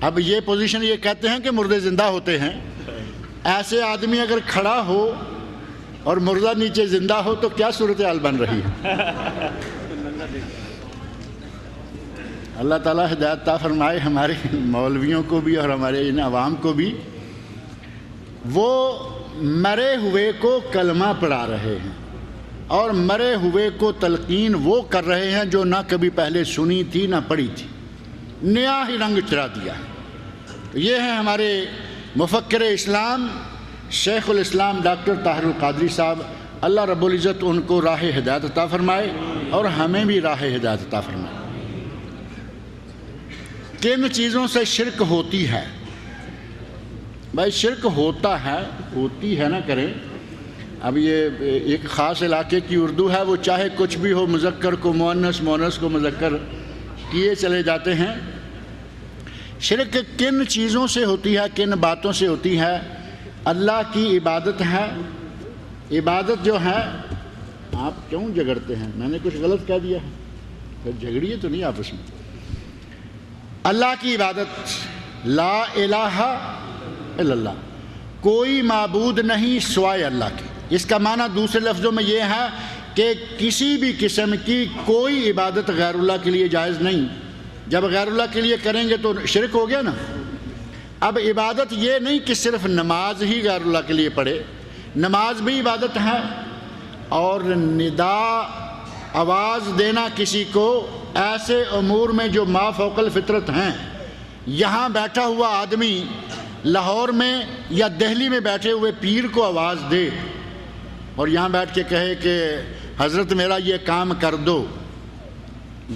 اب یہ پوزیشن یہ کہتے ہیں کہ مردے زندہ ہوتے ہیں۔ ایسے آدمی اگر کھڑا ہو اور مردہ نیچے زندہ ہو تو کیا صورتحال بن رہی ہے؟ اللہ تعالیٰ ہدایت عطا فرمائے ہمارے مولویوں کو بھی اور ہمارے ان عوام کو بھی۔ وہ مرے ہوئے کو کلمہ پڑھا رہے ہیں اور مرے ہوئے کو تلقین وہ کر رہے ہیں جو نہ کبھی پہلے سنی تھی نہ پڑھی تھی، نیا ہی رنگ چڑھا دیا ہے۔ یہ ہیں ہمارے مفکر اسلام شیخ الاسلام ڈاکٹر طاہر القادری صاحب، اللہ رب العزت ان کو راہ ہدایت عطا فرمائے اور ہمیں بھی راہ ہدایت عطا فرمائے۔ کن چیزوں سے شرک ہوتی ہے؟ بھائی شرک ہوتی ہے نہ کریں۔ اب یہ ایک خاص علاقے کی اردو ہے، وہ چاہے کچھ بھی ہو، مذکر کو مؤنث، مؤنث کو مذکر کیے چلے جاتے ہیں۔ شرک کن چیزوں سے ہوتی ہے، کن باتوں سے ہوتی ہے؟ اللہ کی عبادت ہے۔ عبادت جو ہے، آپ کیوں جھگڑتے ہیں؟ میں نے کچھ غلط کہہ دیا ہے؟ پھر جھگڑیے تو نہیں آپس میں۔ اللہ کی عبادت، لا الہ الا اللہ، کوئی معبود نہیں سوائے اللہ کے۔ اس کا معنی دوسرے لفظوں میں یہ ہے کہ کسی بھی قسم کی کوئی عبادت غیر اللہ کے لیے جائز نہیں۔ جب غیر اللہ کے لیے کریں گے تو شرک ہو گیا نا۔ اب عبادت یہ نہیں کہ صرف نماز ہی غیر اللہ کے لیے پڑھے، نماز بھی عبادت ہے، اور ندا آواز دینا کسی کو ایسے امور میں جو ما فوق الفطرت ہیں۔ یہاں بیٹھا ہوا آدمی لاہور میں یا دہلی میں بیٹھے ہوئے پیر کو آواز دے اور یہاں بیٹھ کے کہے کہ حضرت میرا یہ کام کر دو،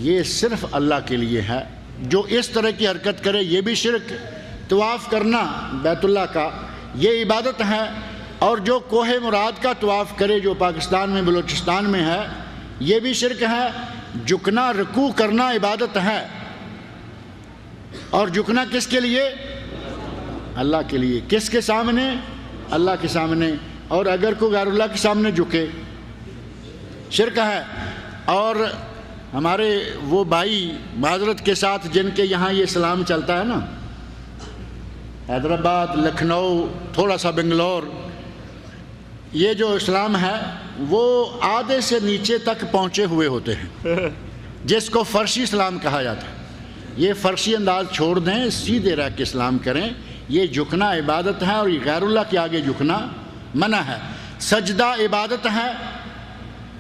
یہ صرف اللہ کے لیے ہے۔ جو اس طرح کی حرکت کرے یہ بھی شرک۔ طواف کرنا بیت اللہ کا یہ عبادت ہے، اور جو کوہ مراد کا طواف کرے جو پاکستان میں بلوچستان میں ہے یہ بھی شرک ہے۔ جھکنا رکوع کرنا عبادت ہے، اور جھکنا کس کے لیے؟ اللہ کے لیے۔ کس کے سامنے؟ اللہ کے سامنے۔ اور اگر کوئی غیر اللہ کے سامنے جھکے شرک ہے۔ اور ہمارے وہ بھائی معذرت کے ساتھ جن کے یہاں یہ اسلام چلتا ہے نا، حیدرآباد، لکھنؤ، تھوڑا سا بنگلور، یہ جو اسلام ہے وہ آدھے سے نیچے تک پہنچے ہوئے ہوتے ہیں، جس کو فرشی اسلام کہا جاتا ہے۔ یہ فرشی انداز چھوڑ دیں، سیدھے رہ کے اسلام کریں۔ یہ جھکنا عبادت ہے، اور یہ غیر اللہ کے آگے جھکنا منع ہے۔ سجدہ عبادت ہے،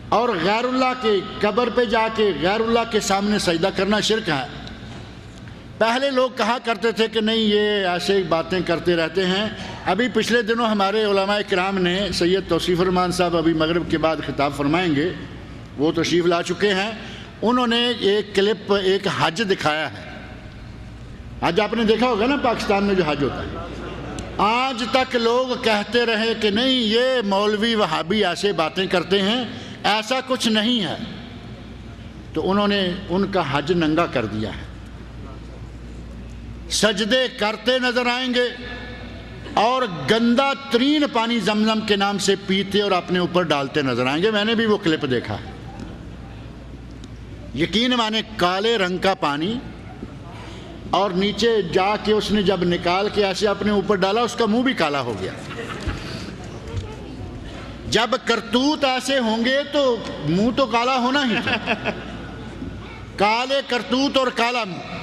اور غیر اللہ کے قبر پہ جا کے غیر اللہ کے سامنے سجدہ کرنا شرک ہے۔ پہلے لوگ کہا کرتے تھے کہ نہیں یہ ایسے باتیں کرتے رہتے ہیں۔ ابھی پچھلے دنوں ہمارے علماء کرام نے، سید توصیف الرحمان صاحب ابھی مغرب کے بعد خطاب فرمائیں گے، وہ تشریف لا چکے ہیں، انہوں نے ایک کلپ ایک حج دکھایا ہے۔ حج آپ نے دیکھا ہوگا نا پاکستان میں جو حج ہوتا ہے، آج تک لوگ کہتے رہے کہ نہیں یہ مولوی وہابی ایسے باتیں کرتے ہیں، ایسا کچھ نہیں ہے، تو انہوں نے ان کا حج ننگا کر دیا ہے۔ سجدے کرتے نظر آئیں گے، اور گندا ترین پانی زمزم کے نام سے پیتے اور اپنے اوپر ڈالتے نظر آئیں گے۔ میں نے بھی وہ کلپ دیکھا ہے۔ یقین مانے کالے رنگ کا پانی، اور نیچے جا کے اس نے جب نکال کے ایسے اپنے اوپر ڈالا اس کا منہ بھی کالا ہو گیا۔ جب کرتوت ایسے ہوں گے تو منہ تو کالا ہونا ہی تھا۔ کالے کرتوت اور کالا منہ۔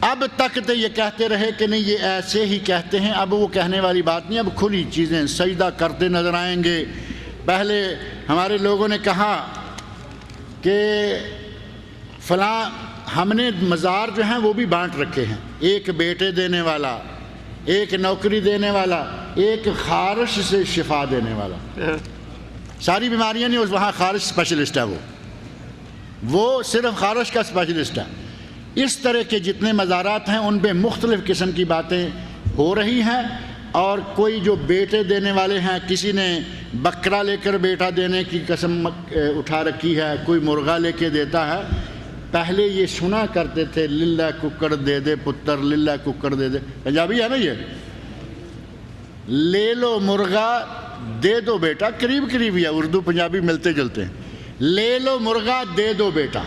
اب تک تو یہ کہتے رہے کہ نہیں یہ ایسے ہی کہتے ہیں، اب وہ کہنے والی بات نہیں، اب کھلی چیزیں سجدہ کرتے نظر آئیں گے۔ پہلے ہمارے لوگوں نے کہا کہ فلاں ہم نے مزار جو ہیں وہ بھی بانٹ رکھے ہیں، ایک بیٹے دینے والا، ایک نوکری دینے والا، ایک خارش سے شفا دینے والا۔ ساری بیماریاں نہیں، وہاں خارش اسپیشلسٹ ہے، وہ صرف خارش کا اسپیشلسٹ ہے۔ اس طرح کے جتنے مزارات ہیں ان پہ مختلف قسم کی باتیں ہو رہی ہیں، اور کوئی جو بیٹے دینے والے ہیں، کسی نے بکرا لے کر بیٹا دینے کی قسم اٹھا رکھی ہے، کوئی مرغا لے کے دیتا ہے۔ پہلے یہ سنا کرتے تھے للہ ککڑ دے دے پتر، للہ ککڑ دے دے، پنجابی ہے نا یہ، لے لو مرغا دے دو بیٹا، قریب قریب ہے، اردو پنجابی ملتے جلتے ہیں، لے لو مرغا دے دو بیٹا۔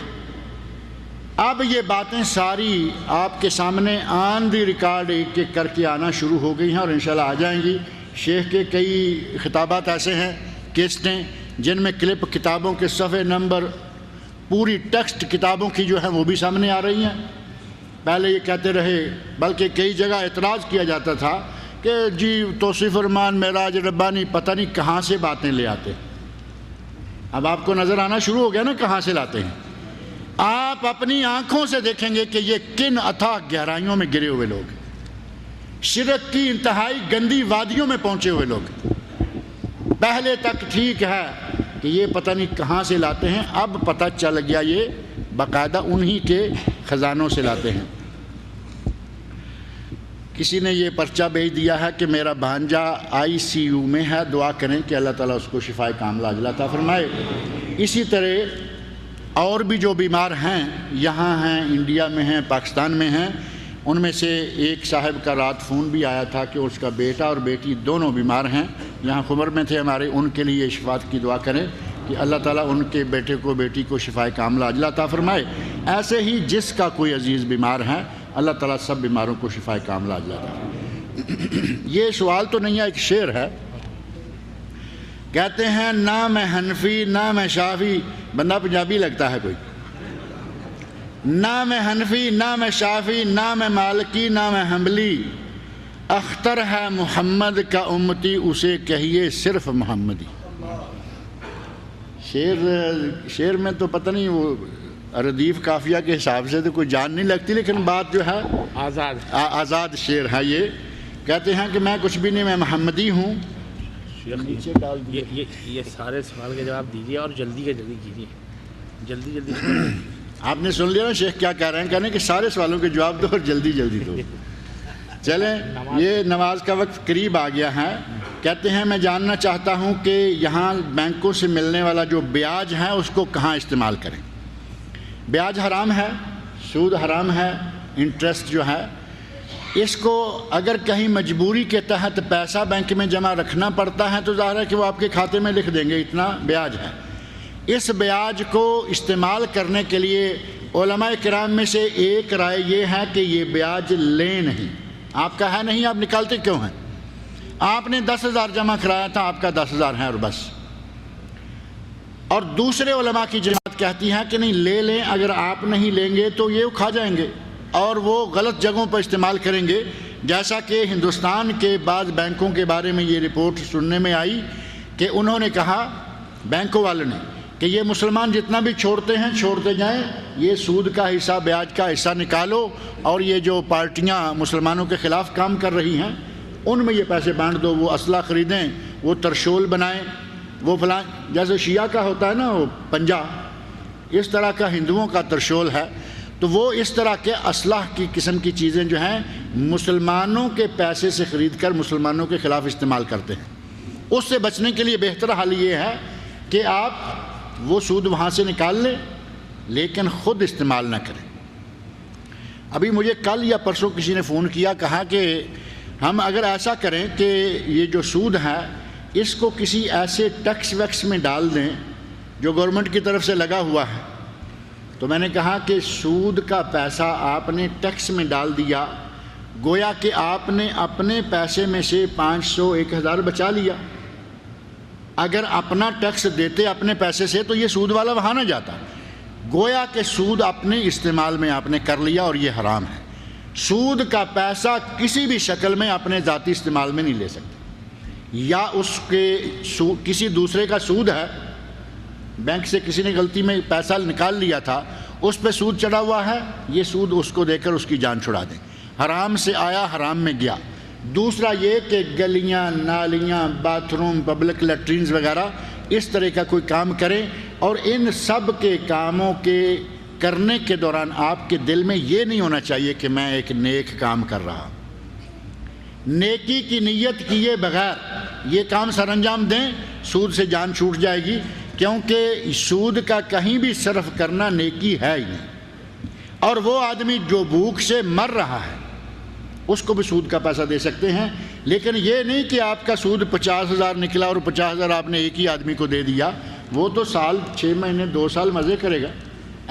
اب یہ باتیں ساری آپ کے سامنے آن دی ریکارڈ ایک ایک کر کے آنا شروع ہو گئی ہیں، اور انشاءاللہ آ جائیں گی۔ شیخ کے کئی خطابات ایسے ہیں، کیسٹیں، جن میں کلپ کتابوں کے صفحے نمبر، پوری ٹیکسٹ کتابوں کی جو ہیں وہ بھی سامنے آ رہی ہیں۔ پہلے یہ کہتے رہے، بلکہ کئی جگہ اعتراض کیا جاتا تھا کہ جی توصیف فرمان معراج ربانی پتہ نہیں کہاں سے باتیں لے آتے۔ اب آپ کو نظر آنا شروع ہو گیا نا کہاں سے لاتے ہیں۔ آپ اپنی آنکھوں سے دیکھیں گے کہ یہ کن اتھاہ گہرائیوں میں گرے ہوئے لوگ، شرک کی انتہائی گندی وادیوں میں پہنچے ہوئے لوگ۔ پہلے تک ٹھیک ہے کہ یہ پتہ نہیں کہاں سے لاتے ہیں، اب پتہ چل گیا یہ باقاعدہ انہی کے خزانوں سے لاتے ہیں۔ کسی نے یہ پرچہ بھیج دیا ہے کہ میرا بھانجا ICU میں ہے، دعا کریں کہ اللہ تعالیٰ اس کو شفائے کاملہ عاجلہ عطا فرمائے۔ اسی طرح اور بھی جو بیمار ہیں، یہاں ہیں، انڈیا میں ہیں، پاکستان میں ہیں، ان میں سے ایک صاحب کا رات فون بھی آیا تھا کہ اس کا بیٹا اور بیٹی دونوں بیمار ہیں، یہاں خمر میں تھے ہمارے، ان کے لیے شفاعت کی دعا کریں کہ اللہ تعالیٰ ان کے بیٹے کو بیٹی کو شفائے کاملہ عاجلہ عطا فرمائے۔ ایسے ہی جس کا کوئی عزیز بیمار ہے، اللہ تعالیٰ سب بیماروں کو شفائے کاملہ عاجلہ عطا فرمائے۔ یہ سوال تو نہیں ہے، ایک شعر ہے، کہتے ہیں نہ میں حنفی نہ میں شافی، بندہ پنجابی لگتا ہے کوئی، نہ میں حنفی نہ میں شافی نہ میں مالکی نہ میں حنبلی، اختر ہے محمد کا امتی اسے کہیے صرف محمدی۔ شعر میں تو پتہ نہیں وہ ردیف قافیہ کے حساب سے تو کوئی جان نہیں لگتی، لیکن بات جو ہے آزاد شعر ہے۔ یہ کہتے ہیں کہ میں کچھ بھی نہیں، میں محمدی ہوں۔ یہ سارے سوال کے جواب دیجیے اور جلدی کیجیے، جلدی۔ آپ نے سن لیا نا شیخ کیا کہہ رہے ہیں، کہنے کہ سارے سوالوں کے جواب دو اور جلدی دو۔ چلیں، یہ نماز کا وقت قریب آ گیا ہے۔ کہتے ہیں میں جاننا چاہتا ہوں کہ یہاں بینکوں سے ملنے والا جو بیاج ہے اس کو کہاں استعمال کریں۔ بیاج حرام ہے، سود حرام ہے، انٹرسٹ جو ہے، اس کو اگر کہیں مجبوری کے تحت پیسہ بینک میں جمع رکھنا پڑتا ہے تو ظاہر ہے کہ وہ آپ کے کھاتے میں لکھ دیں گے اتنا بیاج ہے۔ اس بیاج کو استعمال کرنے کے لیے علماء کرام میں سے ایک رائے یہ ہے کہ یہ بیاج لیں نہیں۔ آپ کا ہے نہیں، آپ نکالتے کیوں ہیں؟ آپ نے 10,000 جمع کرایا تھا، آپ کا 10,000 ہے اور بس۔ اور دوسرے علماء کی جماعت کہتی ہے کہ نہیں لے لیں، اگر آپ نہیں لیں گے تو یہ کھا جائیں گے اور وہ غلط جگہوں پر استعمال کریں گے، جیسا کہ ہندوستان کے بعض بینکوں کے بارے میں یہ رپورٹ سننے میں آئی کہ انہوں نے کہا، بینکوں والوں نے، کہ یہ مسلمان جتنا بھی چھوڑتے ہیں چھوڑتے جائیں، یہ سود کا حصہ بیاج کا حصہ نکالو، اور یہ جو پارٹیاں مسلمانوں کے خلاف کام کر رہی ہیں ان میں یہ پیسے بانٹ دو، وہ اسلحہ خریدیں، وہ ترشول بنائیں، وہ فلاں، جیسے شیعہ کا ہوتا ہے نا وہ پنجہ، اس طرح کا ہندوؤں کا ترشول ہے، تو وہ اس طرح کے اسلحہ کی قسم کی چیزیں جو ہیں مسلمانوں کے پیسے سے خرید کر مسلمانوں کے خلاف استعمال کرتے ہیں۔ اس سے بچنے کے لیے بہتر حل یہ ہے کہ آپ وہ سود وہاں سے نکال لیں لیکن خود استعمال نہ کریں۔ ابھی مجھے کل یا پرسوں کسی نے فون کیا، کہا کہ ہم اگر ایسا کریں کہ یہ جو سود ہے اس کو کسی ایسے ٹیکس ویکس میں ڈال دیں جو گورنمنٹ کی طرف سے لگا ہوا ہے، تو میں نے کہا کہ سود کا پیسہ آپ نے ٹیکس میں ڈال دیا، گویا کہ آپ نے اپنے پیسے میں سے 500 1000 بچا لیا۔ اگر اپنا ٹیکس دیتے اپنے پیسے سے تو یہ سود والا وہاں نہ جاتا، گویا کہ سود اپنے استعمال میں آپ نے کر لیا اور یہ حرام ہے۔ سود کا پیسہ کسی بھی شکل میں اپنے ذاتی استعمال میں نہیں لے سکتے، یا اس کے کسی دوسرے کا سود ہے، بینک سے کسی نے غلطی میں پیسہ نکال لیا تھا، اس پہ سود چڑھا ہوا ہے، یہ سود اس کو دے کر اس کی جان چھڑا دیں، حرام سے آیا حرام میں گیا۔ دوسرا یہ کہ گلیاں، نالیاں، باتھ روم، پبلک لیٹرینز وغیرہ اس طرح کا کوئی کام کریں، اور ان سب کے کاموں کے کرنے کے دوران آپ کے دل میں یہ نہیں ہونا چاہیے کہ میں ایک نیک کام کر رہا۔ نیکی کی نیت کیے بغیر یہ کام سر انجام دیں، سود سے جان چھوٹ جائے گی، کیونکہ سود کا کہیں بھی صرف کرنا نیکی ہے ہی نہیں۔ اور وہ آدمی جو بھوک سے مر رہا ہے اس کو بھی سود کا پیسہ دے سکتے ہیں، لیکن یہ نہیں کہ آپ کا سود 50,000 نکلا اور 50,000 آپ نے ایک ہی آدمی کو دے دیا، وہ تو سال 6 مہینے 2 سال مزے کرے گا۔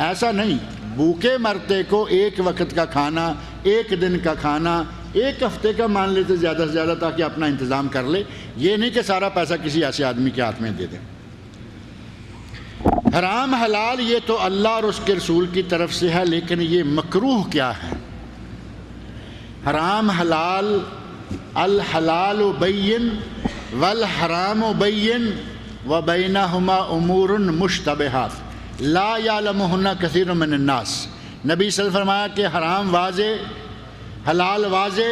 ایسا نہیں، بھوکے مرتے کو ایک وقت کا کھانا، ایک دن کا کھانا، ایک ہفتے کا مان لیتے زیادہ سے زیادہ، تاکہ اپنا انتظام کر لے، یہ نہیں کہ سارا پیسہ کسی ایسے آدمی کے ہاتھ میں دے دیں۔ حرام حلال یہ تو اللہ اور اس کے رسول کی طرف سے ہے، لیکن یہ مکروہ کیا ہے؟ حرام حلال، الحلال بین والحرام بین وبینہما امور مشتبہات لا یعلمہن کثیر من الناس۔ نبی صلی اللہ علیہ وسلم نے فرمایا کہ حرام واضح، حلال واضح،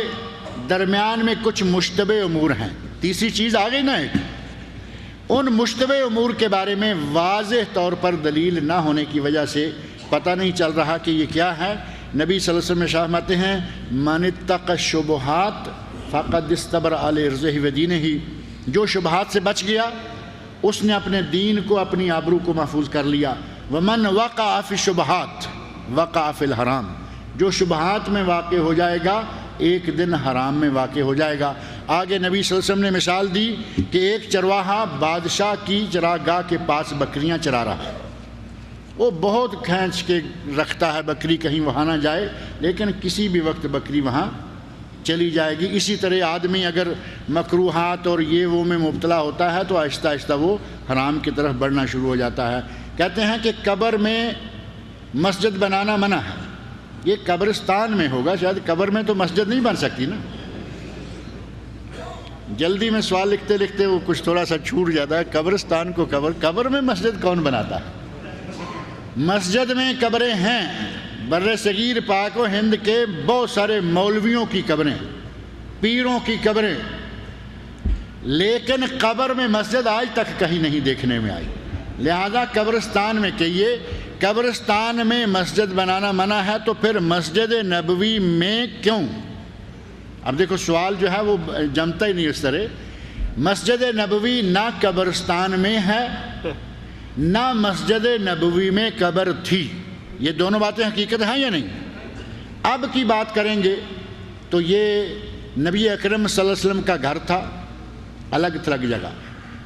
درمیان میں کچھ مشتبہ امور ہیں۔ تیسری چیز آ گئی نا ایک، ان مشتبہ امور کے بارے میں واضح طور پر دلیل نہ ہونے کی وجہ سے پتہ نہیں چل رہا کہ یہ کیا ہے۔ نبی صلی اللہ علیہ وسلم ارشاد فرماتے ہیں من اتقى الشبہات فقد استبرأ لعرضہ ودینہ، جو شبہات سے بچ گیا اس نے اپنے دین کو، اپنی آبرو کو محفوظ کر لیا۔ ومن وقع فی الشبہات وقع فی الحرام، جو شبہات میں واقع ہو جائے گا ایک دن حرام میں واقع ہو جائے گا۔ آگے نبی صلی اللہ علیہ وسلم نے مثال دی کہ ایک چرواہا بادشاہ کی چراگاہ کے پاس بکریاں چرا رہا ہے، وہ بہت کھینچ کے رکھتا ہے بکری کہیں وہاں نہ جائے، لیکن کسی بھی وقت بکری وہاں چلی جائے گی۔ اسی طرح آدمی اگر مکروہات اور یہ وہ میں مبتلا ہوتا ہے تو آہستہ آہستہ وہ حرام کی طرف بڑھنا شروع ہو جاتا ہے۔ کہتے ہیں کہ قبر میں مسجد بنانا منع ہے، یہ قبرستان میں ہوگا، شاید قبر میں تو مسجد نہیں بن سکتی نا۔ جلدی میں سوال لکھتے لکھتے وہ کچھ تھوڑا سا چھوٹ جاتا ہے، قبرستان کو قبر میں مسجد کون بناتا ہے؟ مسجد میں قبریں ہیں، بر صغیر پاک و ہند کے بہت سارے مولویوں کی قبریں، پیروں کی قبریں، لیکن قبر میں مسجد آج تک کہیں نہیں دیکھنے میں آئی۔ لہذا قبرستان میں کہیے، قبرستان میں مسجد بنانا منع ہے تو پھر مسجد نبوی میں کیوں؟ اب دیکھو سوال جو ہے وہ جمتا ہی نہیں اس طرح۔ مسجد نبوی نہ قبرستان میں ہے نہ مسجد نبوی میں قبر تھی، یہ دونوں باتیں حقیقت ہیں یا نہیں؟ اب کی بات کریں گے تو یہ نبی اکرم صلی اللہ علیہ وسلم کا گھر تھا، الگ تھلگ جگہ،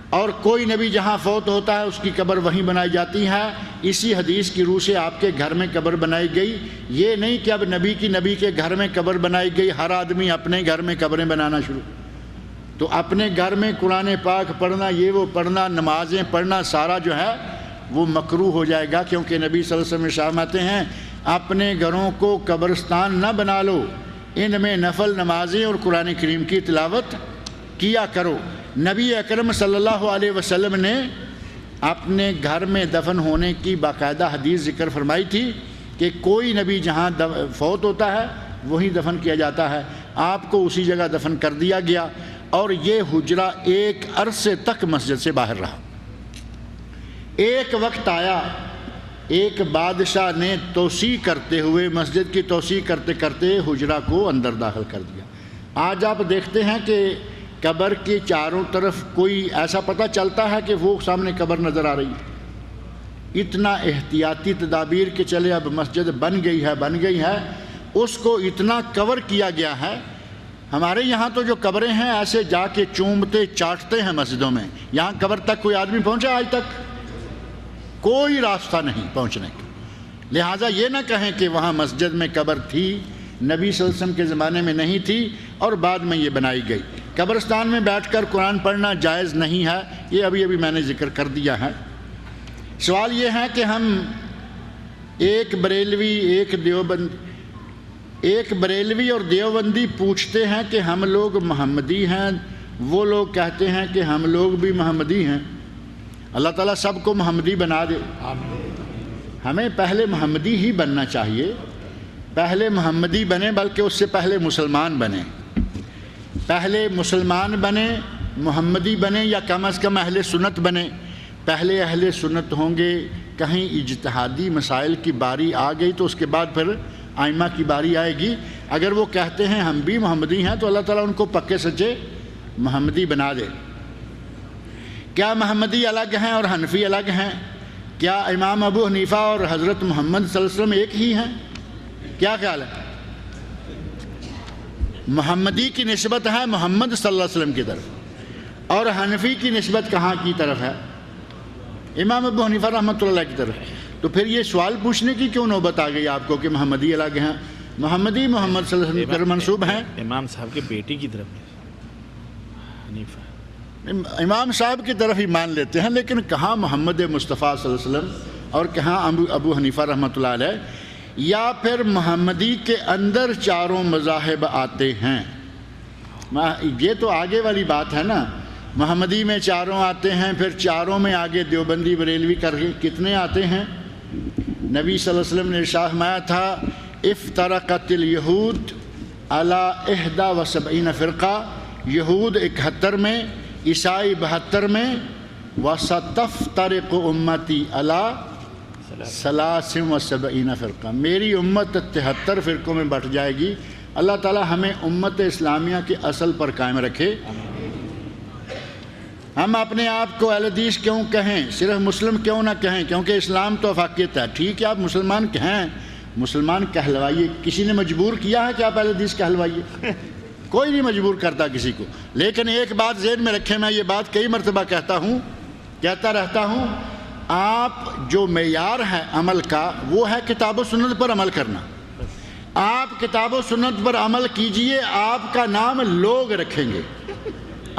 اور کوئی نبی جہاں فوت ہوتا ہے اس کی قبر وہیں بنائی جاتی ہے۔ اسی حدیث کی روح سے آپ کے گھر میں قبر بنائی گئی، یہ نہیں کہ اب نبی کے گھر میں قبر بنائی گئی، ہر آدمی اپنے گھر میں قبریں بنانا شروع، تو اپنے گھر میں قرآن پاک پڑھنا، یہ وہ پڑھنا، نمازیں پڑھنا سارا جو ہے وہ مکروہ ہو جائے گا، کیونکہ نبی صلی اللہ علیہ وسلم ارشاد فرماتے ہیں اپنے گھروں کو قبرستان نہ بنا لو، ان میں نفل نمازیں اور قرآن کریم کی تلاوت کیا کرو۔ نبی اکرم صلی اللہ علیہ وسلم نے اپنے گھر میں دفن ہونے کی باقاعدہ حدیث ذکر فرمائی تھی کہ کوئی نبی جہاں فوت ہوتا ہے وہیں دفن کیا جاتا ہے، آپ کو اسی جگہ دفن کر دیا گیا، اور یہ حجرہ ایک عرصے تک مسجد سے باہر رہا۔ ایک وقت آیا ایک بادشاہ نے توسیع کرتے ہوئے، مسجد کی توسیع کرتے کرتے حجرہ کو اندر داخل کر دیا۔ آج آپ دیکھتے ہیں کہ قبر کے چاروں طرف کوئی ایسا پتہ چلتا ہے کہ وہ سامنے قبر نظر آ رہی ہے، اتنا احتیاطی تدابیر کے چلے اب مسجد بن گئی ہے، اس کو اتنا کور کیا گیا ہے۔ ہمارے یہاں تو جو قبریں ہیں ایسے جا کے چومتے چاٹتے ہیں مسجدوں میں، یہاں قبر تک کوئی آدمی پہنچا؟ آج تک کوئی راستہ نہیں پہنچنے کا۔ لہٰذا یہ نہ کہیں کہ وہاں مسجد میں قبر تھی، نبی صلی اللہ علیہ وسلم کے زمانے میں نہیں تھی اور بعد میں یہ بنائی گئی۔ قبرستان میں بیٹھ کر قرآن پڑھنا جائز نہیں ہے، یہ ابھی میں نے ذکر کر دیا ہے۔ سوال یہ ہے کہ ہم ایک بریلوی اور دیوبندی پوچھتے ہیں کہ ہم لوگ محمدی ہیں، وہ لوگ کہتے ہیں کہ ہم لوگ بھی محمدی ہیں۔ اللہ تعالیٰ سب کو محمدی بنا دے۔ ہمیں پہلے محمدی ہی بننا چاہیے، پہلے محمدی بنے، بلکہ اس سے پہلے مسلمان بنے، پہلے مسلمان بنے، محمدی بنے، یا کم از کم اہل سنت بنے۔ پہلے اہل سنت ہوں گے، کہیں اجتہادی مسائل کی باری آ گئی تو اس کے بعد پھر آئمہ کی باری آئے گی، اگر وہ کہتے ہیں ہم بھی محمدی ہیں تو اللہ تعالیٰ ان کو پکے سچے محمدی بنا دے۔ کیا محمدی الگ ہیں اور حنفی الگ ہیں؟ کیا امام ابو حنیفہ اور حضرت محمد صلی اللہ علیہ وسلم ایک ہی ہیں؟ کیا خیال ہے؟ محمدی کی نسبت ہے محمد صلی اللہ علیہ وسلم کی طرف، اور حنفی کی نسبت کہاں کی طرف ہے؟ امام ابو حنیفہ رحمۃ اللہ کی طرف۔ تو پھر یہ سوال پوچھنے کی کیوں نوبت آ گئی آپ کو کہ محمدی الگ ہیں؟ محمدی محمد صلی اللہ علیہ وسلم کی طرف منسوب ہیں، امام صاحب کے بیٹی کی طرف حنیفہ، امام صاحب کی طرف ہی مان لیتے ہیں، لیکن کہاں محمد مصطفیٰ صلی اللہ علیہ وسلم اور کہاں ابو حنیفہ رحمۃ اللہ علیہ؟ یا پھر محمدی کے اندر چاروں مذاہب آتے ہیں؟ یہ تو آگے والی بات ہے نا، محمدی میں چاروں آتے ہیں، پھر چاروں میں آگے دیوبندی بریلوی کر کے کتنے آتے ہیں؟ نبی صلی اللہ علیہ وسلم نے ارشاد فرمایا تھا افترقت الیہود علی 71 فرقہ، یہود 71 میں، عیسائی 72 میں، وستفترق امتی علی 73 فرقہ، میری امت 73 فرقوں میں بٹ جائے گی۔ اللہ تعالی ہمیں امت اسلامیہ کے اصل پر قائم رکھے۔ ہم اپنے آپ کو اہل حدیث کیوں کہیں، صرف مسلم کیوں نہ کہیں؟ کیونکہ اسلام تو افاقیت ہے۔ ٹھیک ہے آپ مسلمان کہیں، مسلمان کہلوائیے، کسی نے مجبور کیا ہے کہ آپ اہل حدیث کہلوائیے؟ کوئی نہیں مجبور کرتا کسی کو، لیکن ایک بات ذہن میں رکھیں، میں یہ بات کئی مرتبہ کہتا رہتا ہوں، آپ جو معیار ہے عمل کا وہ ہے کتاب و سنت پر عمل کرنا۔ آپ کتاب و سنت پر عمل کیجئے، آپ کا نام لوگ رکھیں گے،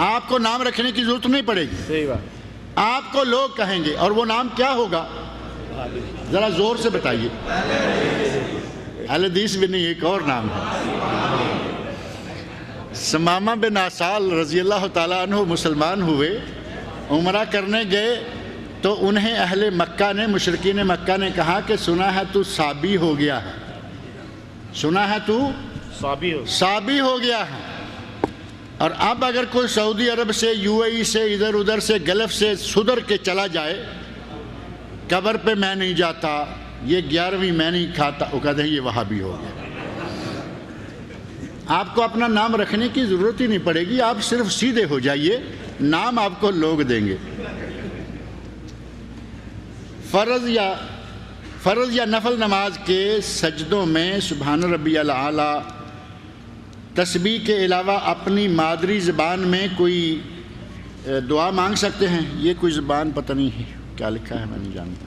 آپ کو نام رکھنے کی ضرورت نہیں پڑے گی، صحیح بات، آپ کو لوگ کہیں گے، اور وہ نام کیا ہوگا؟ ذرا زور سے بتائیے۔ اہل حدیث بھی نہیں، ایک اور نام ہے۔ ثمامہ بن عسال رضی اللہ تعالیٰ عنہ مسلمان ہوئے، عمرہ کرنے گئے تو انہیں اہل مکہ نے، مشرکین مکہ نے کہا کہ سنا ہے تو صابی ہو گیا ہے، سنا ہے تو صابی ہو گیا ہے۔ اور اب اگر کوئی سعودی عرب سے، یو اے ای سے، ادھر ادھر سے، گلف سے سدھر کے چلا جائے، قبر پہ میں نہیں جاتا، یہ 11ویں میں نہیں کھاتا، وہ کہتے ہیں یہ وہابی ہو گیا۔ آپ کو اپنا نام رکھنے کی ضرورت ہی نہیں پڑے گی، آپ صرف سیدھے ہو جائیے، نام آپ کو لوگ دیں گے۔ فرض یا نفل نماز کے سجدوں میں سبحان ربی الاعلیٰ تسبیح کے علاوہ اپنی مادری زبان میں کوئی دعا مانگ سکتے ہیں؟ یہ کوئی زبان پتہ نہیں ہے کیا لکھا ہے، میں نہیں جانتا۔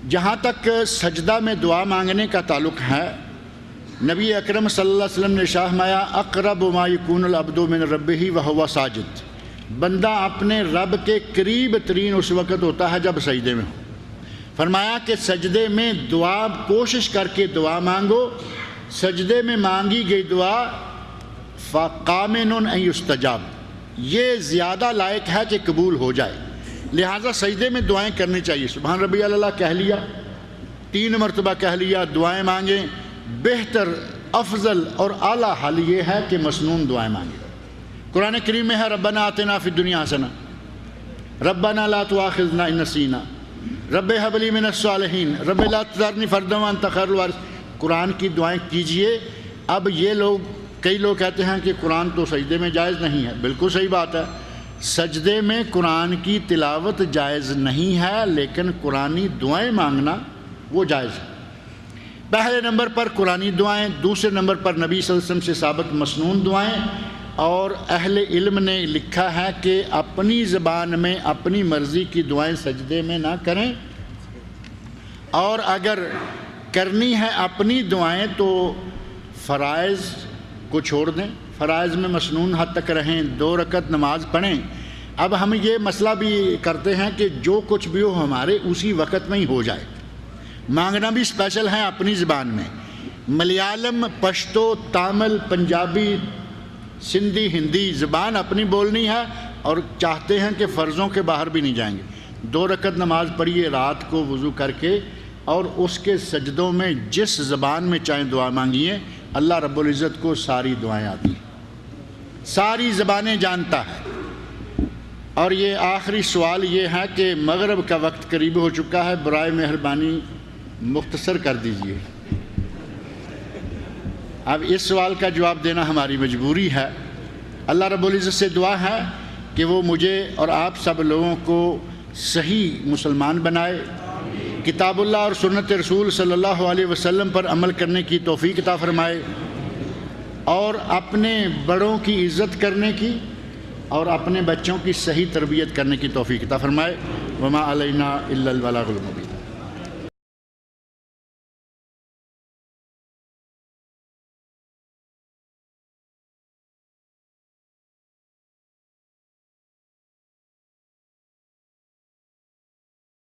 جہاں تک سجدہ میں دعا مانگنے کا تعلق ہے، نبی اکرم صلی اللہ علیہ وسلم نے ارشاد فرمایا اقرب ما یکون العبد من ربہ وہو ساجد، بندہ اپنے رب کے قریب ترین اس وقت ہوتا ہے جب سجدے میں ہو۔ فرمایا کہ سجدے میں دعا کوشش کر کے دعا مانگو، سجدے میں مانگی گئی دعا فَقَامِنٌ أَن يُسْتَجَابَ، یہ زیادہ لائق ہے کہ قبول ہو جائے، لہٰذا سجدے میں دعائیں کرنی چاہیے۔ سبحان ربی اللہ کہہ لیا، 3 مرتبہ کہہ لیا، دعائیں مانگیں۔ بہتر، افضل اور اعلیٰ حل یہ ہے کہ مسنون دعائیں مانگیں۔ قرآن کریم میں ہے ربنا آتنا فی الدنیا حسنہ، ربنا لا تؤاخذنا ان نسینا، رب ہب لی من الصالحین، رب لا تذرنی فردا وانت خیر الوارث۔ قرآن کی دعائیں کیجئے۔ اب یہ کئی لوگ کہتے ہیں کہ قرآن تو سجدے میں جائز نہیں ہے، بالکل صحیح بات ہے، سجدے میں قرآن کی تلاوت جائز نہیں ہے، لیکن قرآنی دعائیں مانگنا وہ جائز ہے۔ پہلے نمبر پر قرآنی دعائیں، دوسرے نمبر پر نبی صلی اللہ علیہ وسلم سے ثابت مسنون دعائیں، اور اہل علم نے لکھا ہے کہ اپنی زبان میں اپنی مرضی کی دعائیں سجدے میں نہ کریں، اور اگر کرنی ہے اپنی دعائیں تو فرائض کو چھوڑ دیں، فرائض میں مسنون حد تک رہیں، 2 رکعت نماز پڑھیں۔ اب ہم یہ مسئلہ بھی کرتے ہیں کہ جو کچھ بھی ہو ہمارے اسی وقت میں ہی ہو جائے، مانگنا بھی اسپیشل ہے اپنی زبان میں۔ ملیالم، پشتو، تامل، پنجابی، سندھی، ہندی زبان اپنی بولنی ہے، اور چاہتے ہیں کہ فرضوں کے باہر بھی نہیں جائیں گے۔ 2 رکعت نماز پڑھیے رات کو وضو کر کے، اور اس کے سجدوں میں جس زبان میں چاہیں دعا مانگیے، اللہ رب العزت کو ساری دعائیں آتی ہیں، ساری زبانیں جانتا ہے۔ اور یہ آخری سوال یہ ہے کہ مغرب کا وقت قریب ہو چکا ہے، برائے مہربانی مختصر کر دیجئے۔ اب اس سوال کا جواب دینا ہماری مجبوری ہے۔ اللہ رب العزت سے دعا ہے کہ وہ مجھے اور آپ سب لوگوں کو صحیح مسلمان بنائے، کتاب اللہ اور سنت رسول صلی اللہ علیہ وسلم پر عمل کرنے کی توفیق عطا فرمائے، اور اپنے بڑوں کی عزت کرنے کی اور اپنے بچوں کی صحیح تربیت کرنے کی توفیق عطا فرمائے۔ وما علینا الا البلاغ المبین۔